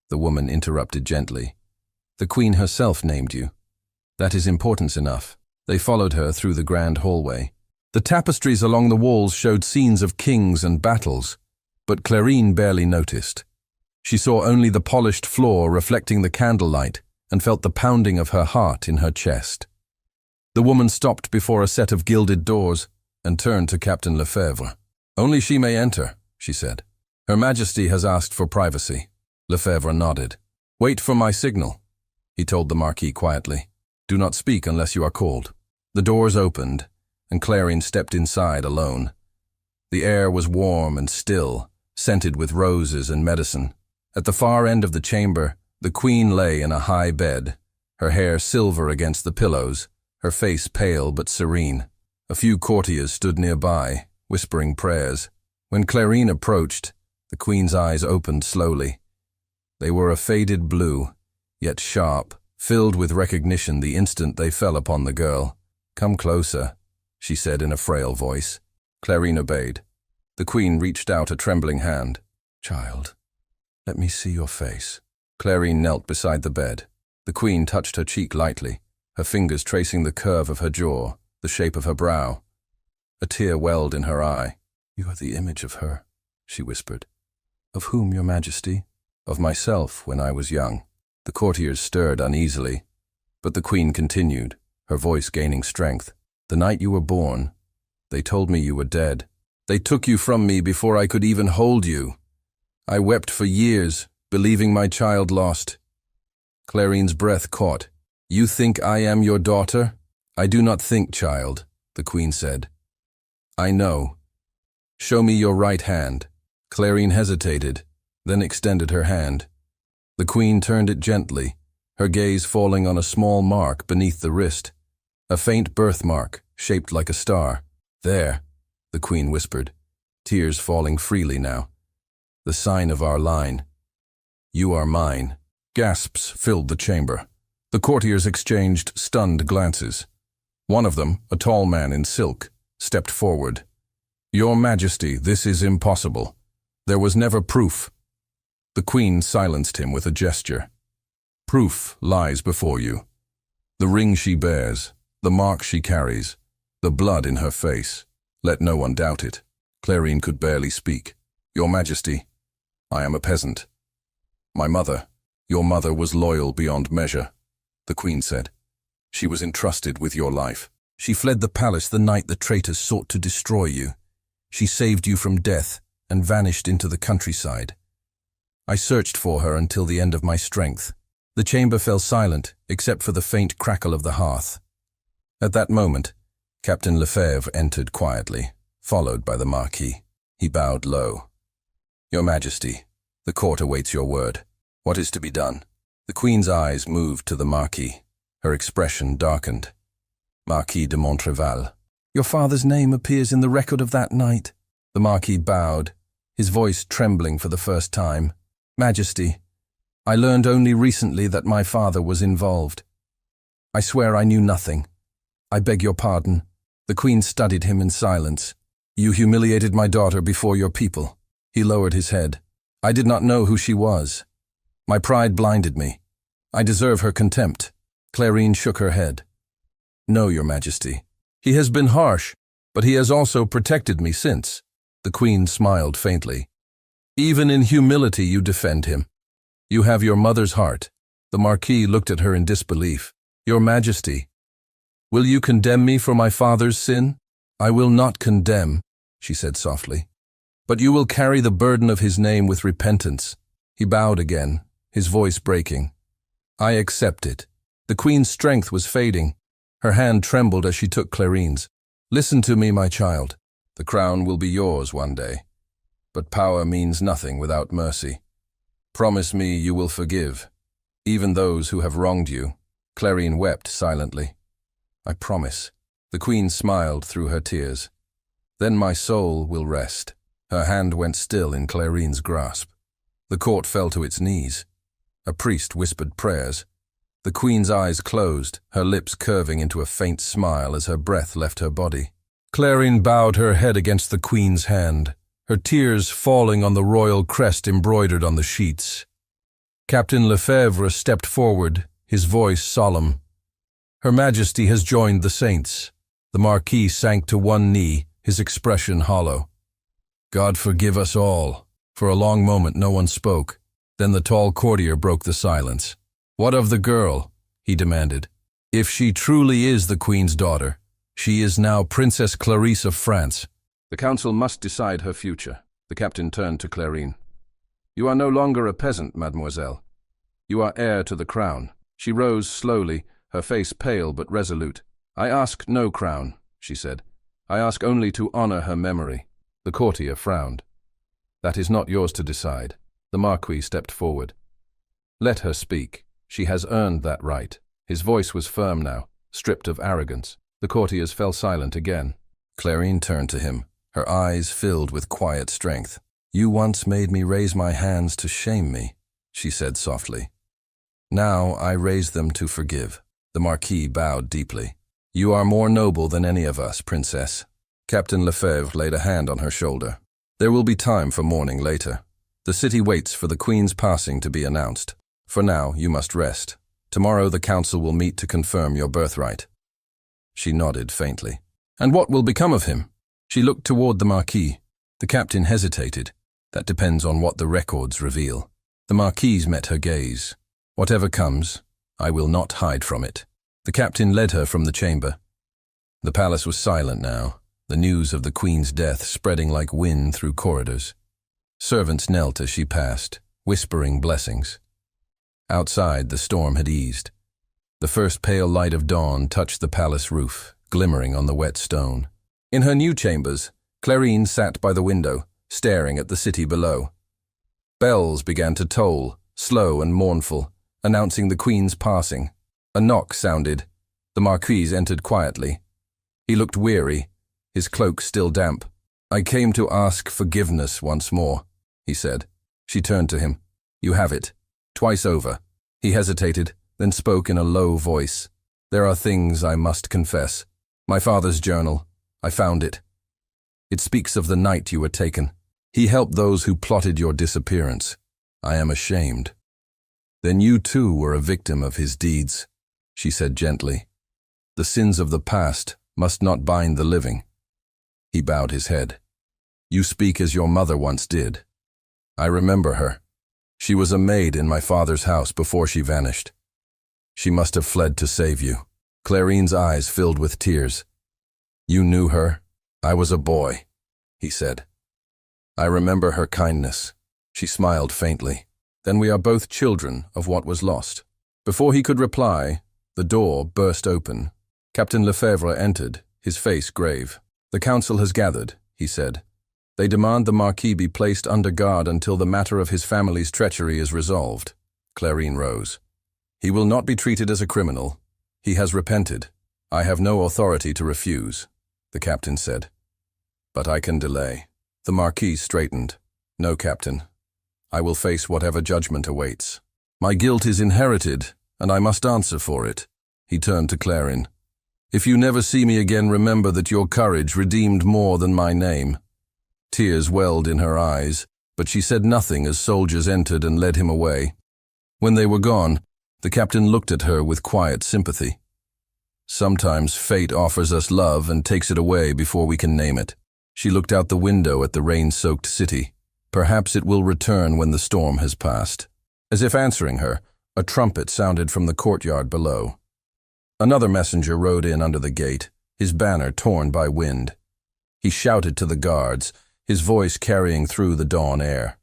the woman interrupted gently. "The Queen herself named you. That is importance enough." They followed her through the grand hallway. The tapestries along the walls showed scenes of kings and battles, but Clarine barely noticed. She saw only the polished floor reflecting the candlelight and felt the pounding of her heart in her chest. The woman stopped before a set of gilded doors and turned to Captain Lefebvre. "Only she may enter," she said. "Her Majesty has asked for privacy." Lefebvre nodded. "Wait for my signal," he told the Marquis quietly. "Do not speak unless you are called." The doors opened, and Clarine stepped inside alone. The air was warm and still, scented with roses and medicine. At the far end of the chamber, the Queen lay in a high bed, her hair silver against the pillows, her face pale but serene. A few courtiers stood nearby, whispering prayers. When Clarine approached, the Queen's eyes opened slowly. They were a faded blue, yet sharp, filled with recognition the instant they fell upon the girl. "Come closer," she said in a frail voice. Clarine obeyed. The Queen reached out a trembling hand. "Child, let me see your face." Clarine knelt beside the bed. The Queen touched her cheek lightly, her fingers tracing the curve of her jaw, the shape of her brow. A tear welled in her eye. "You are the image of her," she whispered. "Of whom, Your Majesty?" "Of myself when I was young." The courtiers stirred uneasily, but the Queen continued, her voice gaining strength. "The night you were born, they told me you were dead. They took you from me before I could even hold you. I wept for years, believing my child lost." Clarine's breath caught. "You think I am your daughter?" "I do not think, child," the Queen said. "I know. Show me your right hand." Clarine hesitated, then extended her hand. The Queen turned it gently, her gaze falling on a small mark beneath the wrist, a faint birthmark shaped like a star. "There," the Queen whispered, tears falling freely now. "The sign of our line. You are mine." Gasps filled the chamber. The courtiers exchanged stunned glances. One of them, a tall man in silk, stepped forward. "Your Majesty, this is impossible. There was never proof." The Queen silenced him with a gesture. "Proof lies before you. The ring she bears, the mark she carries, the blood in her face. Let no one doubt it." Clarine could barely speak. "Your Majesty, I am a peasant. My mother, your mother was loyal beyond measure," the Queen said. "She was entrusted with your life. She fled the palace the night the traitors sought to destroy you. She saved you from death and vanished into the countryside. I searched for her until the end of my strength." The chamber fell silent, except for the faint crackle of the hearth. At that moment, Captain Lefebvre entered quietly, followed by the Marquis. He bowed low. "Your Majesty, the court awaits your word. What is to be done?" The Queen's eyes moved to the Marquis. Her expression darkened. "Marquis de Montreval." "Your father's name appears in the record of that night." The Marquis bowed, his voice trembling for the first time. "Majesty, I learned only recently that my father was involved. I swear I knew nothing. I beg your pardon." The Queen studied him in silence. "You humiliated my daughter before your people." He lowered his head. "I did not know who she was. My pride blinded me. I deserve her contempt." Clarine shook her head. "No, Your Majesty. He has been harsh, but he has also protected me since." The Queen smiled faintly. "Even in humility you defend him. You have your mother's heart." The Marquis looked at her in disbelief. "Your Majesty, will you condemn me for my father's sin?" "I will not condemn," she said softly. "But you will carry the burden of his name with repentance." He bowed again, his voice breaking. "I accept it. The Queen's strength was fading. Her hand trembled as she took Clarine's. "Listen to me, my child. The crown will be yours one day. But power means nothing without mercy. Promise me you will forgive, even those who have wronged you." Clarine wept silently. "I promise." The Queen smiled through her tears. "Then my soul will rest." Her hand went still in Clarine's grasp. The court fell to its knees. A priest whispered prayers. The Queen's eyes closed, her lips curving into a faint smile as her breath left her body. Clarine bowed her head against the Queen's hand, her tears falling on the royal crest embroidered on the sheets. Captain Lefebvre stepped forward, his voice solemn. "Her Majesty has joined the saints." The Marquis sank to one knee, his expression hollow. "God forgive us all." For a long moment no one spoke. Then the tall courtier broke the silence. "What of the girl?" he demanded. "If she truly is the Queen's daughter, she is now Princess Clarice of France. The council must decide her future." The captain turned to Clarine. "You are no longer a peasant, mademoiselle. You are heir to the crown." She rose slowly, her face pale but resolute. "I ask no crown," she said. "I ask only to honor her memory." The courtier frowned. "That is not yours to decide." The Marquis stepped forward. "Let her speak. She has earned that right." His voice was firm now, stripped of arrogance. The courtiers fell silent again. Clarine turned to him, her eyes filled with quiet strength. "You once made me raise my hands to shame me," she said softly. "Now I raise them to forgive." The Marquis bowed deeply. "You are more noble than any of us, Princess." Captain Lefebvre laid a hand on her shoulder. "There will be time for mourning later. The city waits for the Queen's passing to be announced. For now, you must rest. Tomorrow the council will meet to confirm your birthright." She nodded faintly. "And what will become of him?" She looked toward the Marquis. The captain hesitated. "That depends on what the records reveal." The Marquise met her gaze. "Whatever comes, I will not hide from it." The captain led her from the chamber. The palace was silent now, the news of the Queen's death spreading like wind through corridors. Servants knelt as she passed, whispering blessings. Outside, the storm had eased. The first pale light of dawn touched the palace roof, glimmering on the wet stone. In her new chambers, Clarine sat by the window, staring at the city below. Bells began to toll, slow and mournful, announcing the Queen's passing. A knock sounded. The Marquis entered quietly. He looked weary, his cloak still damp. "I came to ask forgiveness once more," he said. She turned to him. "You have it. Twice over." He hesitated, then spoke in a low voice. "There are things I must confess. My father's journal. I found it. It speaks of the night you were taken. He helped those who plotted your disappearance. I am ashamed." "Then you too were a victim of his deeds," she said gently. "The sins of the past must not bind the living." He bowed his head. "You speak as your mother once did. I remember her. She was a maid in my father's house before she vanished. She must have fled to save you." Clarine's eyes filled with tears. "You knew her?" "I was a boy," he said. "I remember her kindness." She smiled faintly. "Then we are both children of what was lost." Before he could reply, the door burst open. Captain Lefebvre entered, his face grave. "The council has gathered," he said. "They demand the Marquis be placed under guard until the matter of his family's treachery is resolved." Clarine rose. "He will not be treated as a criminal. He has repented. I have no authority to refuse," the captain said. "But I can delay." The Marquis straightened. "No, Captain. I will face whatever judgment awaits. My guilt is inherited, and I must answer for it." He turned to Clarine. "If you never see me again, remember that your courage redeemed more than my name." Tears welled in her eyes, but she said nothing as soldiers entered and led him away. When they were gone, the captain looked at her with quiet sympathy. "Sometimes fate offers us love and takes it away before we can name it." She looked out the window at the rain-soaked city. "Perhaps it will return when the storm has passed." As if answering her, a trumpet sounded from the courtyard below. Another messenger rode in under the gate, his banner torn by wind. He shouted to the guards, his voice carrying through the dawn air.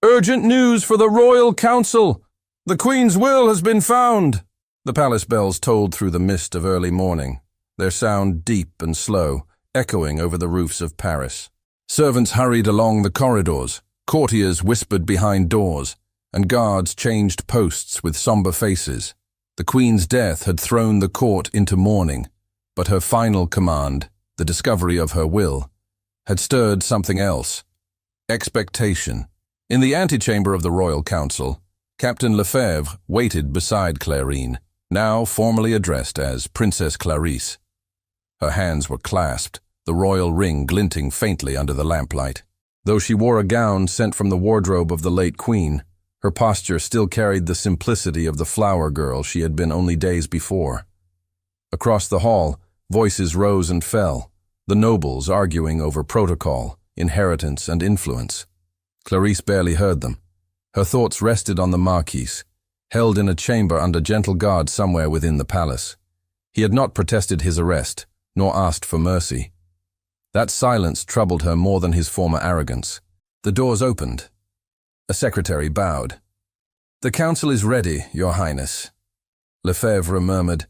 "Urgent news for the Royal Council! The Queen's will has been found!" The palace bells tolled through the mist of early morning, their sound deep and slow, echoing over the roofs of Paris. Servants hurried along the corridors, courtiers whispered behind doors, and guards changed posts with somber faces. The Queen's death had thrown the court into mourning, but her final command, the discovery of her will, had stirred something else. Expectation. In the antechamber of the Royal Council, Captain Lefebvre waited beside Clarine, now formally addressed as Princess Clarisse. Her hands were clasped, the royal ring glinting faintly under the lamplight. Though she wore a gown sent from the wardrobe of the late Queen, her posture still carried the simplicity of the flower girl she had been only days before. Across the hall, voices rose and fell, the nobles arguing over protocol, inheritance, and influence. Clarisse barely heard them. Her thoughts rested on the Marquis, held in a chamber under gentle guard somewhere within the palace. He had not protested his arrest, nor asked for mercy. That silence troubled her more than his former arrogance. The doors opened. A secretary bowed. "The council is ready, Your Highness." Lefebvre murmured,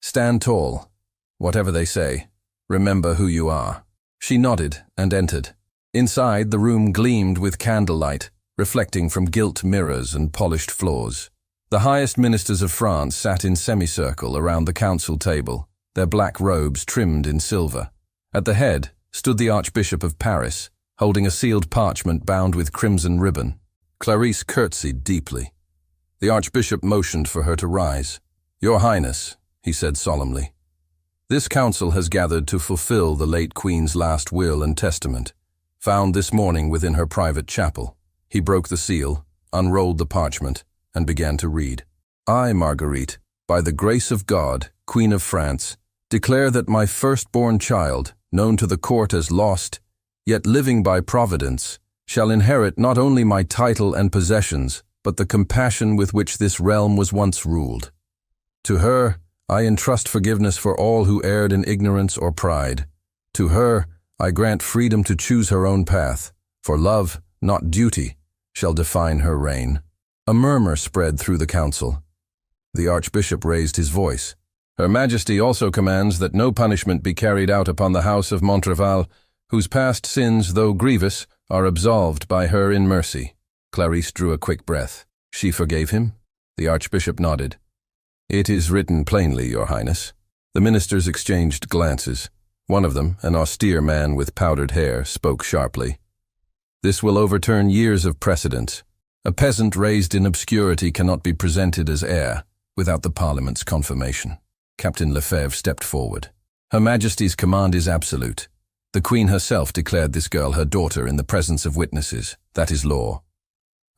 "Stand tall. Whatever they say, remember who you are." She nodded and entered. Inside, the room gleamed with candlelight, reflecting from gilt mirrors and polished floors. The highest ministers of France sat in semicircle around the council table, their black robes trimmed in silver. At the head stood the Archbishop of Paris, holding a sealed parchment bound with crimson ribbon. Clarisse curtsied deeply. The Archbishop motioned for her to rise. "Your Highness," he said solemnly, "this council has gathered to fulfill the late Queen's last will and testament, found this morning within her private chapel." He broke the seal, unrolled the parchment, and began to read. "I, Marguerite, by the grace of God, Queen of France, declare that my firstborn child, known to the court as lost, yet living by providence, shall inherit not only my title and possessions, but the compassion with which this realm was once ruled. To her, I entrust forgiveness for all who erred in ignorance or pride. To her, I grant freedom to choose her own path, for love, not duty, shall define her reign." A murmur spread through the council. The Archbishop raised his voice. "Her Majesty also commands that no punishment be carried out upon the House of Montreval, whose past sins, though grievous, are absolved by her in mercy." Clarisse drew a quick breath. "She forgave him?" The Archbishop nodded. "It is written plainly, Your Highness." The ministers exchanged glances. One of them, an austere man with powdered hair, spoke sharply. "This will overturn years of precedent. A peasant raised in obscurity cannot be presented as heir without the Parliament's confirmation." Captain Lefebvre stepped forward. "Her Majesty's command is absolute. The Queen herself declared this girl her daughter in the presence of witnesses. That is law."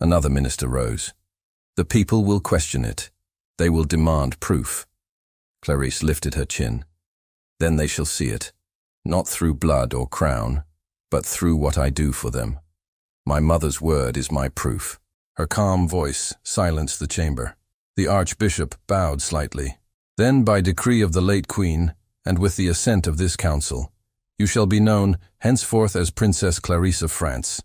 Another minister rose. "The people will question it. They will demand proof." Clarisse lifted her chin. "Then they shall see it, not through blood or crown, but through what I do for them. My mother's word is my proof." Her calm voice silenced the chamber. The Archbishop bowed slightly. "Then, by decree of the late Queen, and with the assent of this council, you shall be known henceforth as Princess Clarisse of France,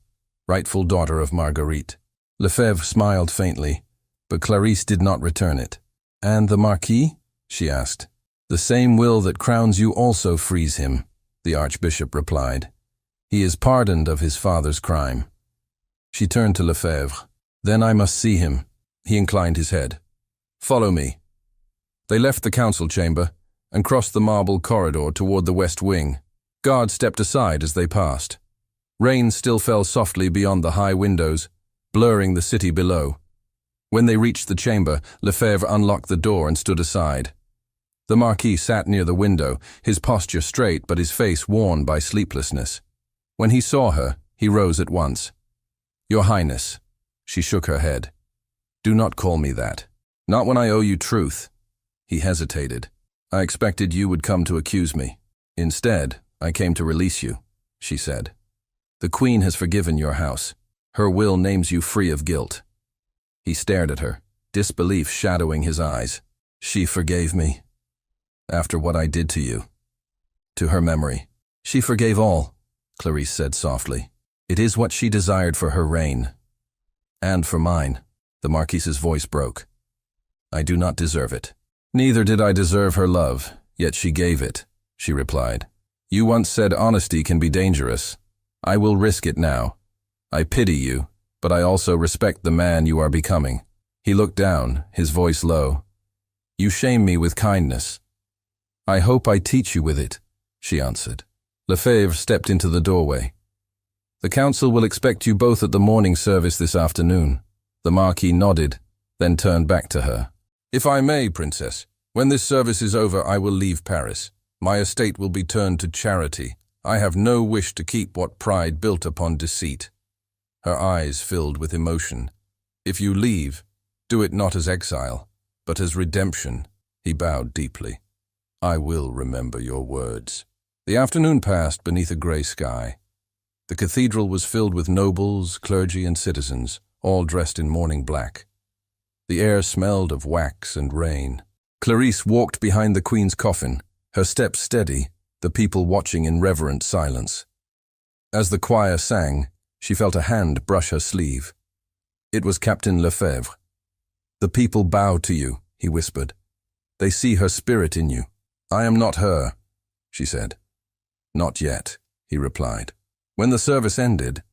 rightful daughter of Marguerite." Lefebvre smiled faintly, but Clarisse did not return it. "And the Marquis?" she asked. "The same will that crowns you also frees him," the Archbishop replied. "He is pardoned of his father's crime." She turned to Lefebvre. "Then I must see him." He inclined his head. "Follow me." They left the council chamber and crossed the marble corridor toward the west wing. Guards stepped aside as they passed. Rain still fell softly beyond the high windows, blurring the city below. When they reached the chamber, Lefebvre unlocked the door and stood aside. The Marquis sat near the window, his posture straight but his face worn by sleeplessness. When he saw her, he rose at once. "Your Highness." She shook her head. "Do not call me that. Not when I owe you truth." He hesitated. "I expected you would come to accuse me. Instead, I came to release you," she said. "The Queen has forgiven your house. Her will names you free of guilt." He stared at her, disbelief shadowing his eyes. "She forgave me. After what I did to you." To her memory. "She forgave all," Clarisse said softly. "It is what she desired for her reign. And for mine." The Marquis's voice broke. "I do not deserve it." Neither did I deserve her love, yet she gave it, she replied. You once said honesty can be dangerous. I will risk it now. I pity you, but I also respect the man you are becoming. He looked down, his voice low. You shame me with kindness. I hope I teach you with it, she answered. Lefebvre stepped into the doorway. The council will expect you both at the morning service this afternoon. The Marquis nodded, then turned back to her. If I may, Princess, when this service is over, I will leave Paris. My estate will be turned to charity. I have no wish to keep what pride built upon deceit. Her eyes filled with emotion. If you leave, do it not as exile, but as redemption. He bowed deeply. I will remember your words. The afternoon passed beneath a grey sky. The cathedral was filled with nobles, clergy, and citizens, all dressed in mourning black. The air smelled of wax and rain. Clarisse walked behind the Queen's coffin, her steps steady, the people watching in reverent silence. As the choir sang, she felt a hand brush her sleeve. It was Captain Lefebvre. The people bow to you, he whispered. They see her spirit in you. I am not her, she said. Not yet, he replied. When the service ended,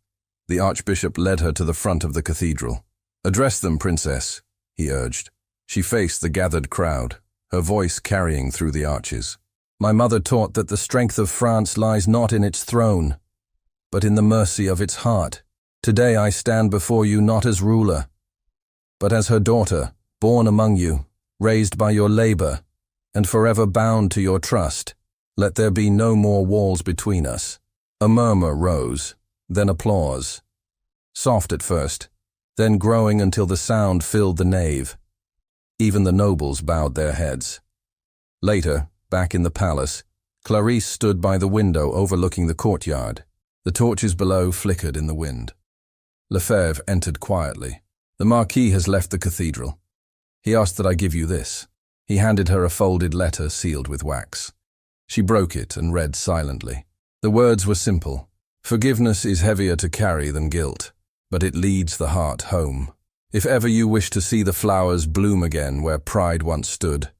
the Archbishop led her to the front of the cathedral. Address them, Princess, he urged. She faced the gathered crowd, her voice carrying through the arches. My mother taught that the strength of France lies not in its throne, but in the mercy of its heart. Today I stand before you not as ruler, but as her daughter, born among you, raised by your labor, and forever bound to your trust. Let there be no more walls between us. A murmur rose, then applause. Soft at first, then growing until the sound filled the nave. Even the nobles bowed their heads. Later, back in the palace, Clarisse stood by the window overlooking the courtyard. The torches below flickered in the wind. Lefebvre entered quietly. The Marquis has left the cathedral. He asked that I give you this. He handed her a folded letter sealed with wax. She broke it and read silently. The words were simple. Forgiveness is heavier to carry than guilt, but it leads the heart home. If ever you wish to see the flowers bloom again where pride once stood,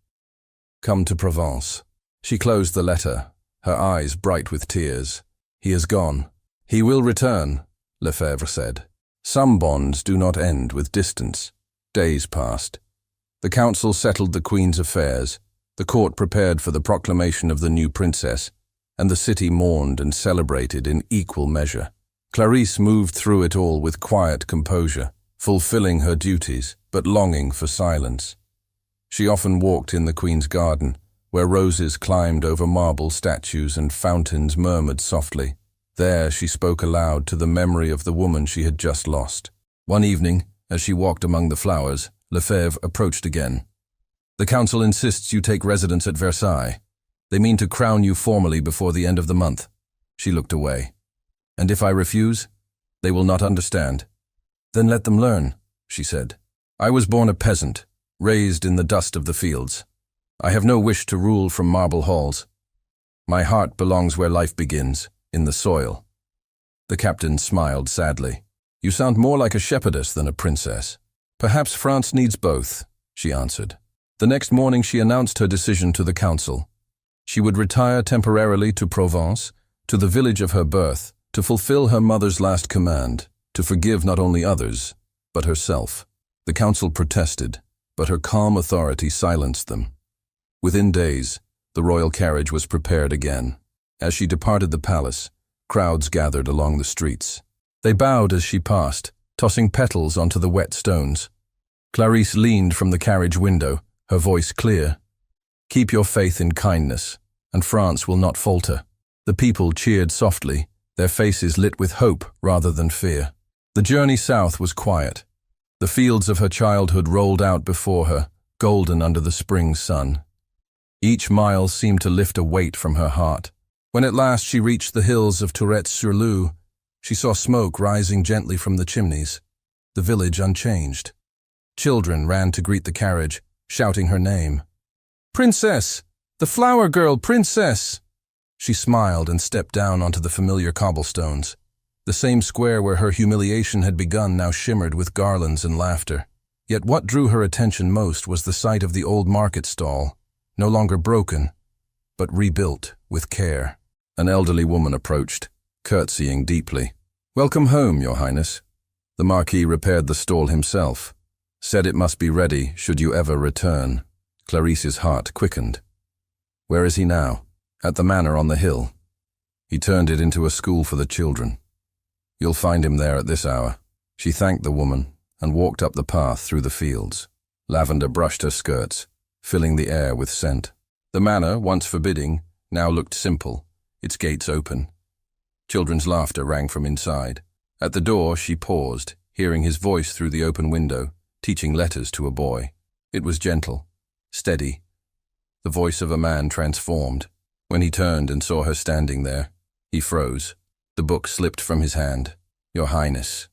come to Provence. She closed the letter, her eyes bright with tears. He is gone. He will return, Lefebvre said. Some bonds do not end with distance. Days passed. The council settled the Queen's affairs. The court prepared for the proclamation of the new princess, and the city mourned and celebrated in equal measure. Clarisse moved through it all with quiet composure, fulfilling her duties, but longing for silence. She often walked in the Queen's garden, where roses climbed over marble statues and fountains murmured softly. There she spoke aloud to the memory of the woman she had just lost. One evening, as she walked among the flowers, Lefebvre approached again. The council insists you take residence at Versailles. They mean to crown you formally before the end of the month. She looked away. And if I refuse, they will not understand. Then let them learn, she said. I was born a peasant, raised in the dust of the fields. I have no wish to rule from marble halls. My heart belongs where life begins, in the soil. The captain smiled sadly. You sound more like a shepherdess than a princess. Perhaps France needs both, she answered. The next morning she announced her decision to the council. She would retire temporarily to Provence, to the village of her birth, to fulfill her mother's last command, to forgive not only others, but herself. The council protested, but her calm authority silenced them. Within days, the royal carriage was prepared again. As she departed the palace, crowds gathered along the streets. They bowed as she passed, tossing petals onto the wet stones. Clarisse leaned from the carriage window, her voice clear. Keep your faith in kindness, and France will not falter. The people cheered softly, their faces lit with hope rather than fear. The journey south was quiet. The fields of her childhood rolled out before her, golden under the spring sun. Each mile seemed to lift a weight from her heart. When at last she reached the hills of Tourette-sur-Loue, she saw smoke rising gently from the chimneys, the village unchanged. Children ran to greet the carriage, shouting her name. Princess! The flower girl, Princess! She smiled and stepped down onto the familiar cobblestones. The same square where her humiliation had begun now shimmered with garlands and laughter. Yet what drew her attention most was the sight of the old market stall, no longer broken, but rebuilt with care. An elderly woman approached, curtsying deeply. "Welcome home, Your Highness." The Marquis repaired the stall himself, said it must be ready should you ever return. Clarice's heart quickened. "Where is he now?" "At the manor on the hill. He turned it into a school for the children. You'll find him there at this hour." She thanked the woman and walked up the path through the fields. Lavender brushed her skirts, filling the air with scent. The manor, once forbidding, now looked simple, its gates open. Children's laughter rang from inside. At the door she paused, hearing his voice through the open window, teaching letters to a boy. It was gentle, steady, the voice of a man transformed. When he turned and saw her standing there, he froze. The book slipped from his hand. "Your Highness,"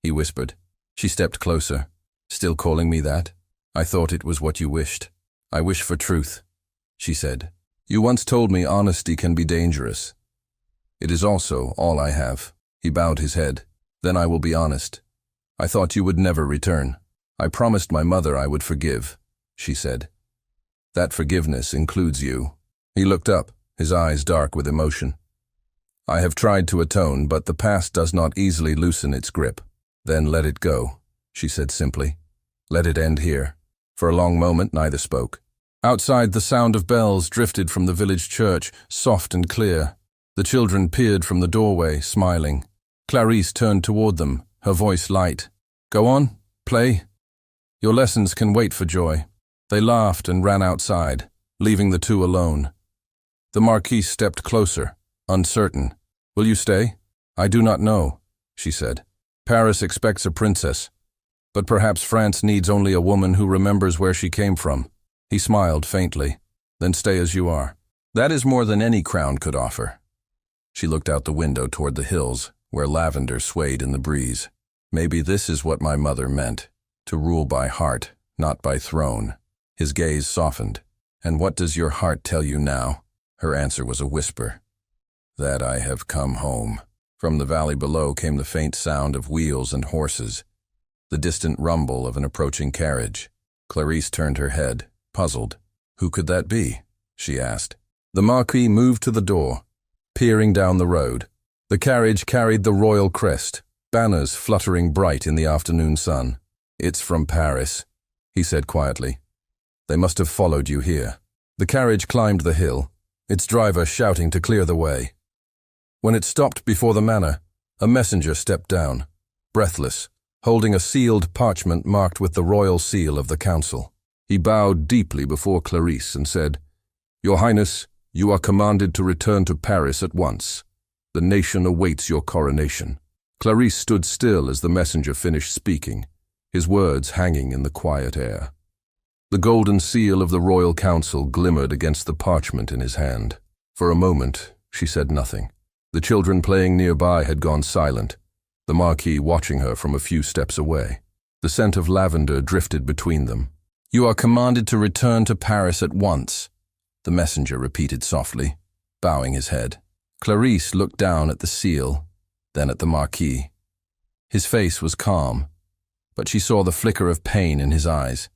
he whispered. She stepped closer. "Still calling me that? I thought it was what you wished." "I wish for truth," she said. "You once told me honesty can be dangerous. It is also all I have." He bowed his head. "Then I will be honest. I thought you would never return." "I promised my mother I would forgive," she said. "That forgiveness includes you." He looked up, his eyes dark with emotion. "I have tried to atone, but the past does not easily loosen its grip." "Then let it go," she said simply. "Let it end here." For a long moment neither spoke. Outside, the sound of bells drifted from the village church, soft and clear. The children peered from the doorway, smiling. Clarice turned toward them, her voice light. "Go on, play. Your lessons can wait for Joy." They laughed and ran outside, leaving the two alone. The Marquise stepped closer, uncertain. "Will you stay?" "I do not know," she said. "Paris expects a princess, but perhaps France needs only a woman who remembers where she came from." He smiled faintly. "Then stay as you are. That is more than any crown could offer." She looked out the window toward the hills, where lavender swayed in the breeze. "Maybe this is what my mother meant, to rule by heart, not by throne." His gaze softened. "And what does your heart tell you now?" Her answer was a whisper. "That I have come home." From the valley below came the faint sound of wheels and horses, the distant rumble of an approaching carriage. Clarice turned her head, puzzled. "Who could that be?" she asked. The Marquis moved to the door, peering down the road. The carriage carried the royal crest, banners fluttering bright in the afternoon sun. "It's from Paris," he said quietly. "They must have followed you here." The carriage climbed the hill, its driver shouting to clear the way. When it stopped before the manor, a messenger stepped down, breathless, holding a sealed parchment marked with the royal seal of the council. He bowed deeply before Clarice and said, "Your Highness, you are commanded to return to Paris at once. The nation awaits your coronation." Clarice stood still as the messenger finished speaking, his words hanging in the quiet air. The golden seal of the royal council glimmered against the parchment in his hand. For a moment, she said nothing. The children playing nearby had gone silent, the Marquis watching her from a few steps away. The scent of lavender drifted between them. "You are commanded to return to Paris at once," the messenger repeated softly, bowing his head. Clarice looked down at the seal, then at the Marquis. His face was calm, but she saw the flicker of pain in his eyes,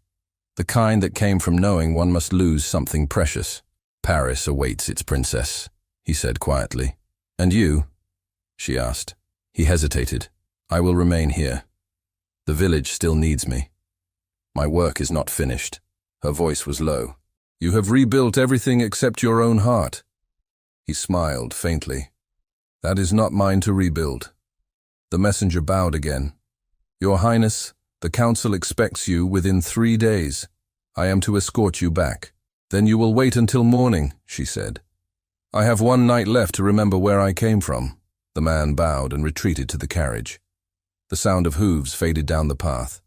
the kind that came from knowing one must lose something precious. "Paris awaits its princess," he said quietly. "And you?" she asked. He hesitated. "I will remain here. The village still needs me. My work is not finished." Her voice was low. "You have rebuilt everything except your own heart." He smiled faintly. "That is not mine to rebuild." The messenger bowed again. "Your Highness, the council expects you within 3 days. I am to escort you back." "Then you will wait until morning," she said. "I have 1 night left to remember where I came from." The man bowed and retreated to the carriage. The sound of hooves faded down the path.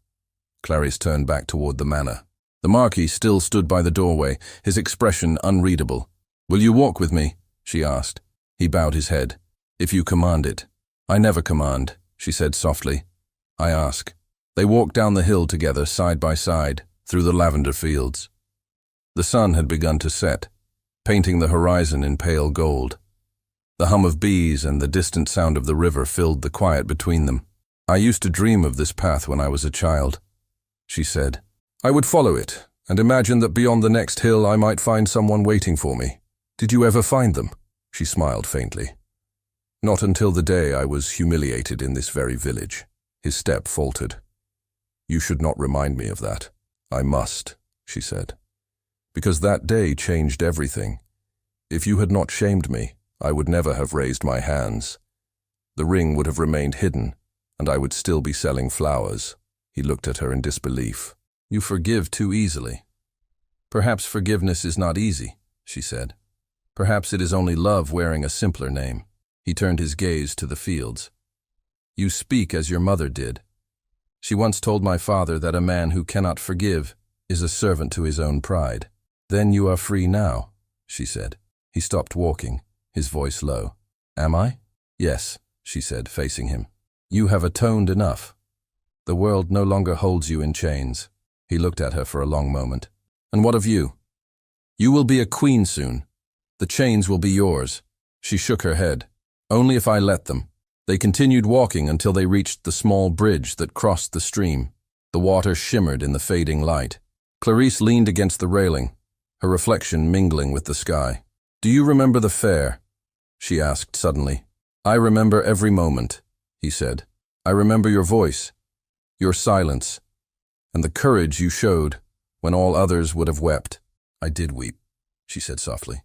Clarice turned back toward the manor. The Marquis still stood by the doorway, his expression unreadable. "Will you walk with me?" she asked. He bowed his head. "If you command it." "I never command," she said softly. "I ask." They walked down the hill together, side by side, through the lavender fields. The sun had begun to set, painting the horizon in pale gold. The hum of bees and the distant sound of the river filled the quiet between them. "I used to dream of this path when I was a child," she said. I would follow it, and imagine that beyond the next hill I might find someone waiting for me. Did you ever find them? She smiled faintly. Not until the day I was humiliated in this very village. His step faltered. You should not remind me of that. I must, she said. Because that day changed everything. If you had not shamed me, I would never have raised my hands. The ring would have remained hidden, and I would still be selling flowers. He looked at her in disbelief. You forgive too easily. Perhaps forgiveness is not easy, she said. Perhaps it is only love wearing a simpler name. He turned his gaze to the fields. You speak as your mother did. She once told my father that a man who cannot forgive is a servant to his own pride. Then you are free now, she said. He stopped walking, his voice low. Am I? Yes, she said, facing him. You have atoned enough. The world no longer holds you in chains. He looked at her for a long moment. And what of you? You will be a queen soon. The chains will be yours. She shook her head. Only if I let them. They continued walking until they reached the small bridge that crossed the stream. The water shimmered in the fading light. Clarice leaned against the railing, her reflection mingling with the sky. Do you remember the fair? She asked suddenly. I remember every moment, he said. I remember your voice, your silence, and the courage you showed when all others would have wept. I did weep, she said softly.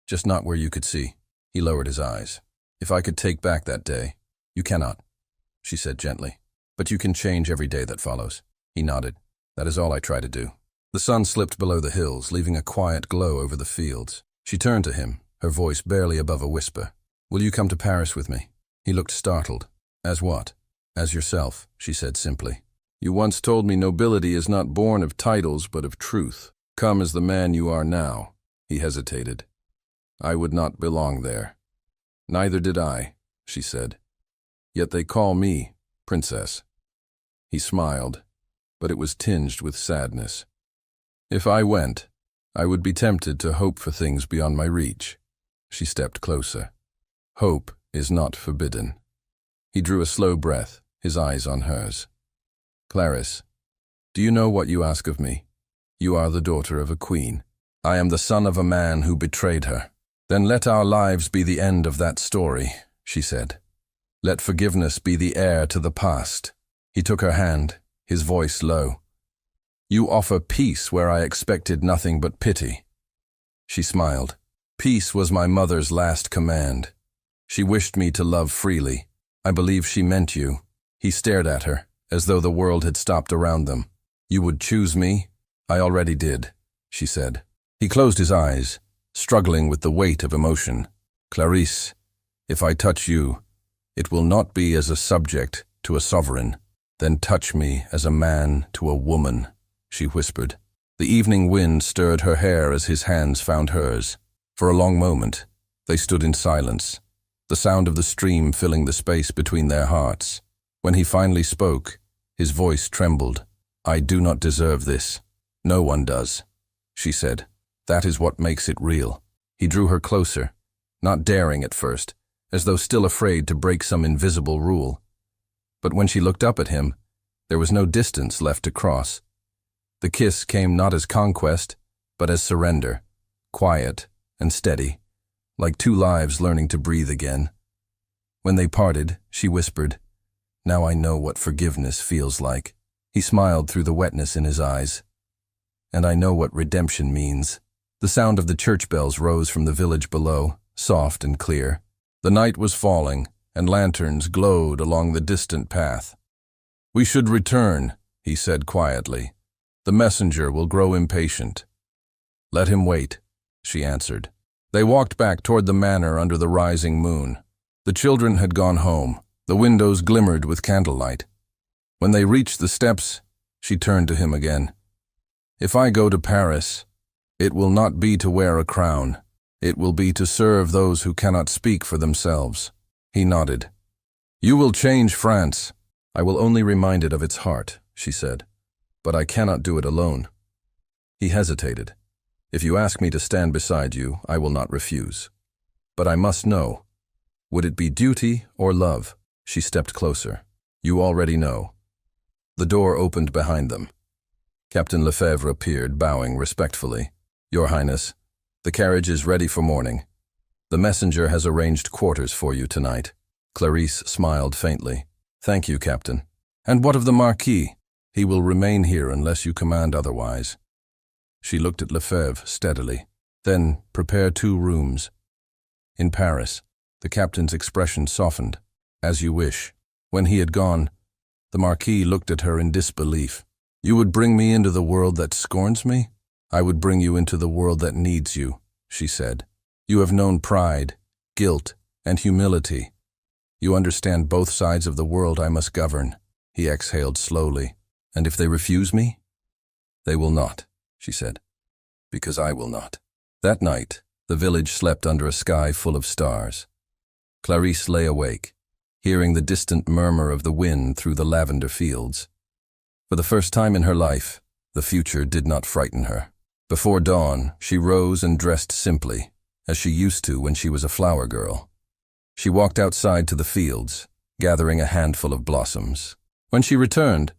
Just not where you could see. He lowered his eyes. If I could take back that day. You cannot, she said gently. But you can change every day that follows. He nodded. That is all I try to do. The sun slipped below the hills, leaving a quiet glow over the fields. She turned to him, her voice barely above a whisper. Will you come to Paris with me? He looked startled. As what? As yourself, she said simply. You once told me nobility is not born of titles but of truth. Come as the man you are now. He hesitated. I would not belong there. Neither did I, she said. Yet they call me princess. He smiled, but it was tinged with sadness. If I went, I would be tempted to hope for things beyond my reach. She stepped closer. Hope is not forbidden. He drew a slow breath, his eyes on hers. Clarice, do you know what you ask of me? You are the daughter of a queen. I am the son of a man who betrayed her. Then let our lives be the end of that story, she said. Let forgiveness be the heir to the past. He took her hand, his voice low. You offer peace where I expected nothing but pity. She smiled. Peace was my mother's last command. She wished me to love freely. I believe she meant you. He stared at her, as though the world had stopped around them. You would choose me? I already did, she said. He closed his eyes, struggling with the weight of emotion. Clarice, if I touch you, it will not be as a subject to a sovereign. Then touch me as a man to a woman, she whispered. The evening wind stirred her hair as his hands found hers. For a long moment, they stood in silence, the sound of the stream filling the space between their hearts. When he finally spoke, his voice trembled. I do not deserve this. No one does, she said. That is what makes it real. He drew her closer, not daring at first, as though still afraid to break some invisible rule. But when she looked up at him, there was no distance left to cross. The kiss came not as conquest, but as surrender, quiet and steady, like two lives learning to breathe again. When they parted, she whispered, Now I know what forgiveness feels like. He smiled through the wetness in his eyes. And I know what redemption means. The sound of the church bells rose from the village below, soft and clear. The night was falling, and lanterns glowed along the distant path. We should return, he said quietly. The messenger will grow impatient. Let him wait, she answered. They walked back toward the manor under the rising moon. The children had gone home. The windows glimmered with candlelight. When they reached the steps, she turned to him again. If I go to Paris, it will not be to wear a crown. It will be to serve those who cannot speak for themselves. He nodded. You will change France. I will only remind it of its heart, she said. But I cannot do it alone. He hesitated. If you ask me to stand beside you, I will not refuse. But I must know. Would it be duty or love? She stepped closer. You already know. The door opened behind them. Captain Lefebvre appeared, bowing respectfully. Your Highness, the carriage is ready for morning. The messenger has arranged quarters for you tonight. Clarisse smiled faintly. Thank you, Captain. And what of the Marquis? He will remain here unless you command otherwise. She looked at Lefebvre steadily. Then, prepare 2 rooms. In Paris, the captain's expression softened. As you wish. When he had gone, the Marquis looked at her in disbelief. You would bring me into the world that scorns me? I would bring you into the world that needs you, she said. You have known pride, guilt, and humility. You understand both sides of the world I must govern. He exhaled slowly. And if they refuse me? They will not, she said, because I will not. That night, the village slept under a sky full of stars. Clarisse lay awake, hearing the distant murmur of the wind through the lavender fields. For the first time in her life, the future did not frighten her. Before dawn, she rose and dressed simply, as she used to when she was a flower girl. She walked outside to the fields, gathering a handful of blossoms. When she returned,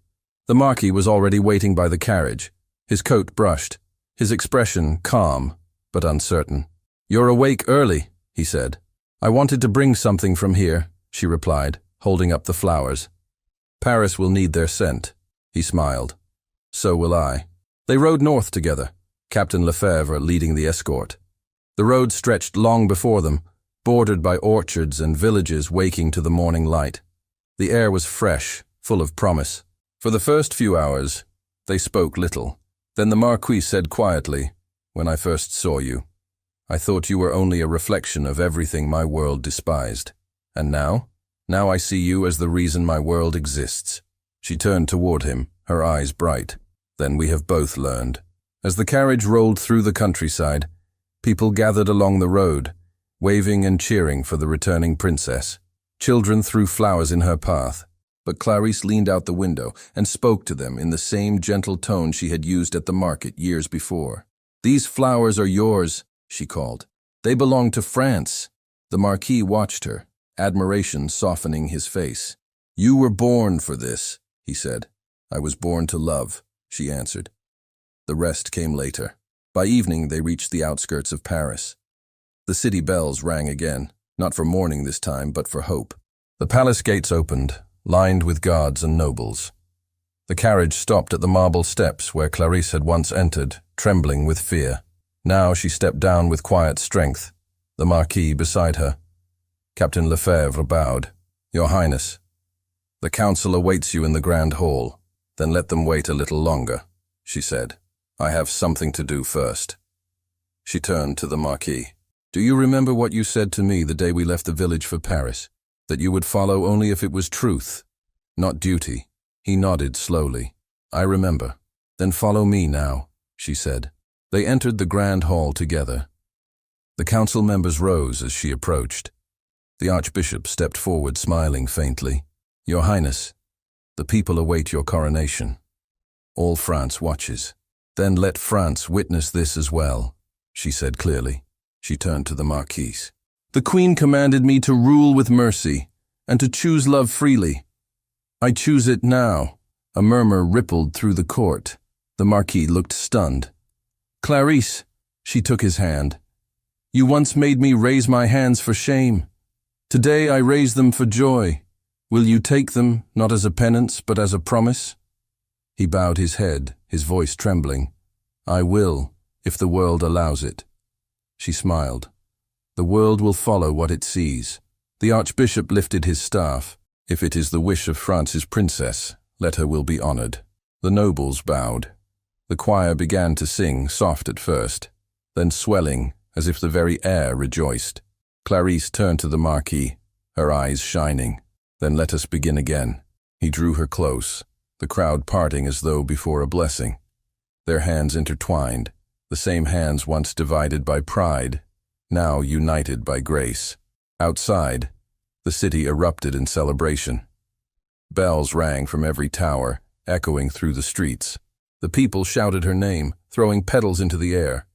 the Marquis was already waiting by the carriage, his coat brushed, his expression calm but uncertain. You're awake early, he said. I wanted to bring something from here, she replied, holding up the flowers. Paris will need their scent. He smiled. So will I. They rode north together, Captain Lefebvre leading the escort. The road stretched long before them, bordered by orchards and villages waking to the morning light. The air was fresh, full of promise. For the first few hours, they spoke little. Then the Marquis said quietly, When I first saw you, I thought you were only a reflection of everything my world despised. And now? Now I see you as the reason my world exists. She turned toward him, her eyes bright. Then we have both learned. As the carriage rolled through the countryside, people gathered along the road, waving and cheering for the returning princess. Children threw flowers in her path, but Clarisse leaned out the window and spoke to them in the same gentle tone she had used at the market years before. These flowers are yours, she called. They belong to France. The Marquis watched her, admiration softening his face. You were born for this, he said. I was born to love, she answered. The rest came later. By evening they reached the outskirts of Paris. The city bells rang again, not for mourning this time, but for hope. The palace gates opened, lined with guards and nobles. The carriage stopped at the marble steps where Clarisse had once entered, trembling with fear. Now she stepped down with quiet strength, the Marquis beside her. Captain Lefebvre bowed. Your Highness, the council awaits you in the grand hall. Then let them wait a little longer, she said. I have something to do first. She turned to the Marquis. Do you remember what you said to me the day we left the village for Paris? That you would follow only if it was truth, not duty. He nodded slowly. I remember. Then follow me now, she said. They entered the grand hall together. The council members rose as she approached. The Archbishop stepped forward, smiling faintly. Your Highness, the people await your coronation. All France watches. Then let France witness this as well, she said clearly. She turned to the Marquise. The Queen commanded me to rule with mercy and to choose love freely. I choose it now. A murmur rippled through the court. The Marquis looked stunned. Clarisse, she took his hand. You once made me raise my hands for shame. Today I raise them for joy. Will you take them, not as a penance, but as a promise? He bowed his head, his voice trembling. I will, if the world allows it. She smiled. The world will follow what it sees. The Archbishop lifted his staff. If it is the wish of France's princess, let her will be honored. The nobles bowed. The choir began to sing, soft at first, then swelling, as if the very air rejoiced. Clarisse turned to the Marquis, her eyes shining. Then let us begin again. He drew her close, the crowd parting as though before a blessing. Their hands intertwined, the same hands once divided by pride, now united by grace. Outside, the city erupted in celebration. Bells rang from every tower, echoing through the streets. The people shouted her name, throwing petals into the air.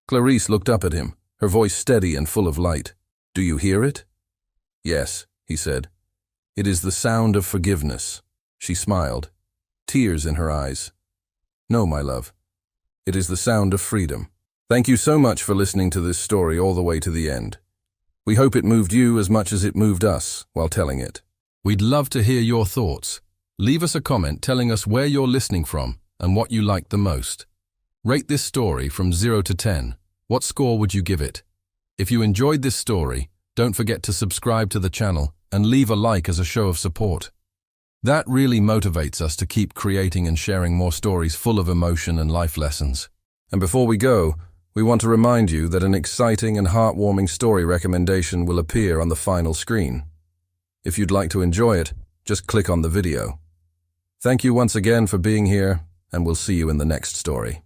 Clarisse looked up at him, her voice steady and full of light. Do you hear it? Yes, he said. It is the sound of forgiveness. She smiled, tears in her eyes. No, my love. It is the sound of freedom. Thank you so much for listening to this story all the way to the end. We hope it moved you as much as it moved us while telling it. We'd love to hear your thoughts. Leave us a comment telling us where you're listening from and what you liked the most. Rate this story from 0 to 10. What score would you give it? If you enjoyed this story, don't forget to subscribe to the channel and leave a like as a show of support. That really motivates us to keep creating and sharing more stories full of emotion and life lessons. And before we go, we want to remind you that an exciting and heartwarming story recommendation will appear on the final screen. If you'd like to enjoy it, just click on the video. Thank you once again for being here, and we'll see you in the next story.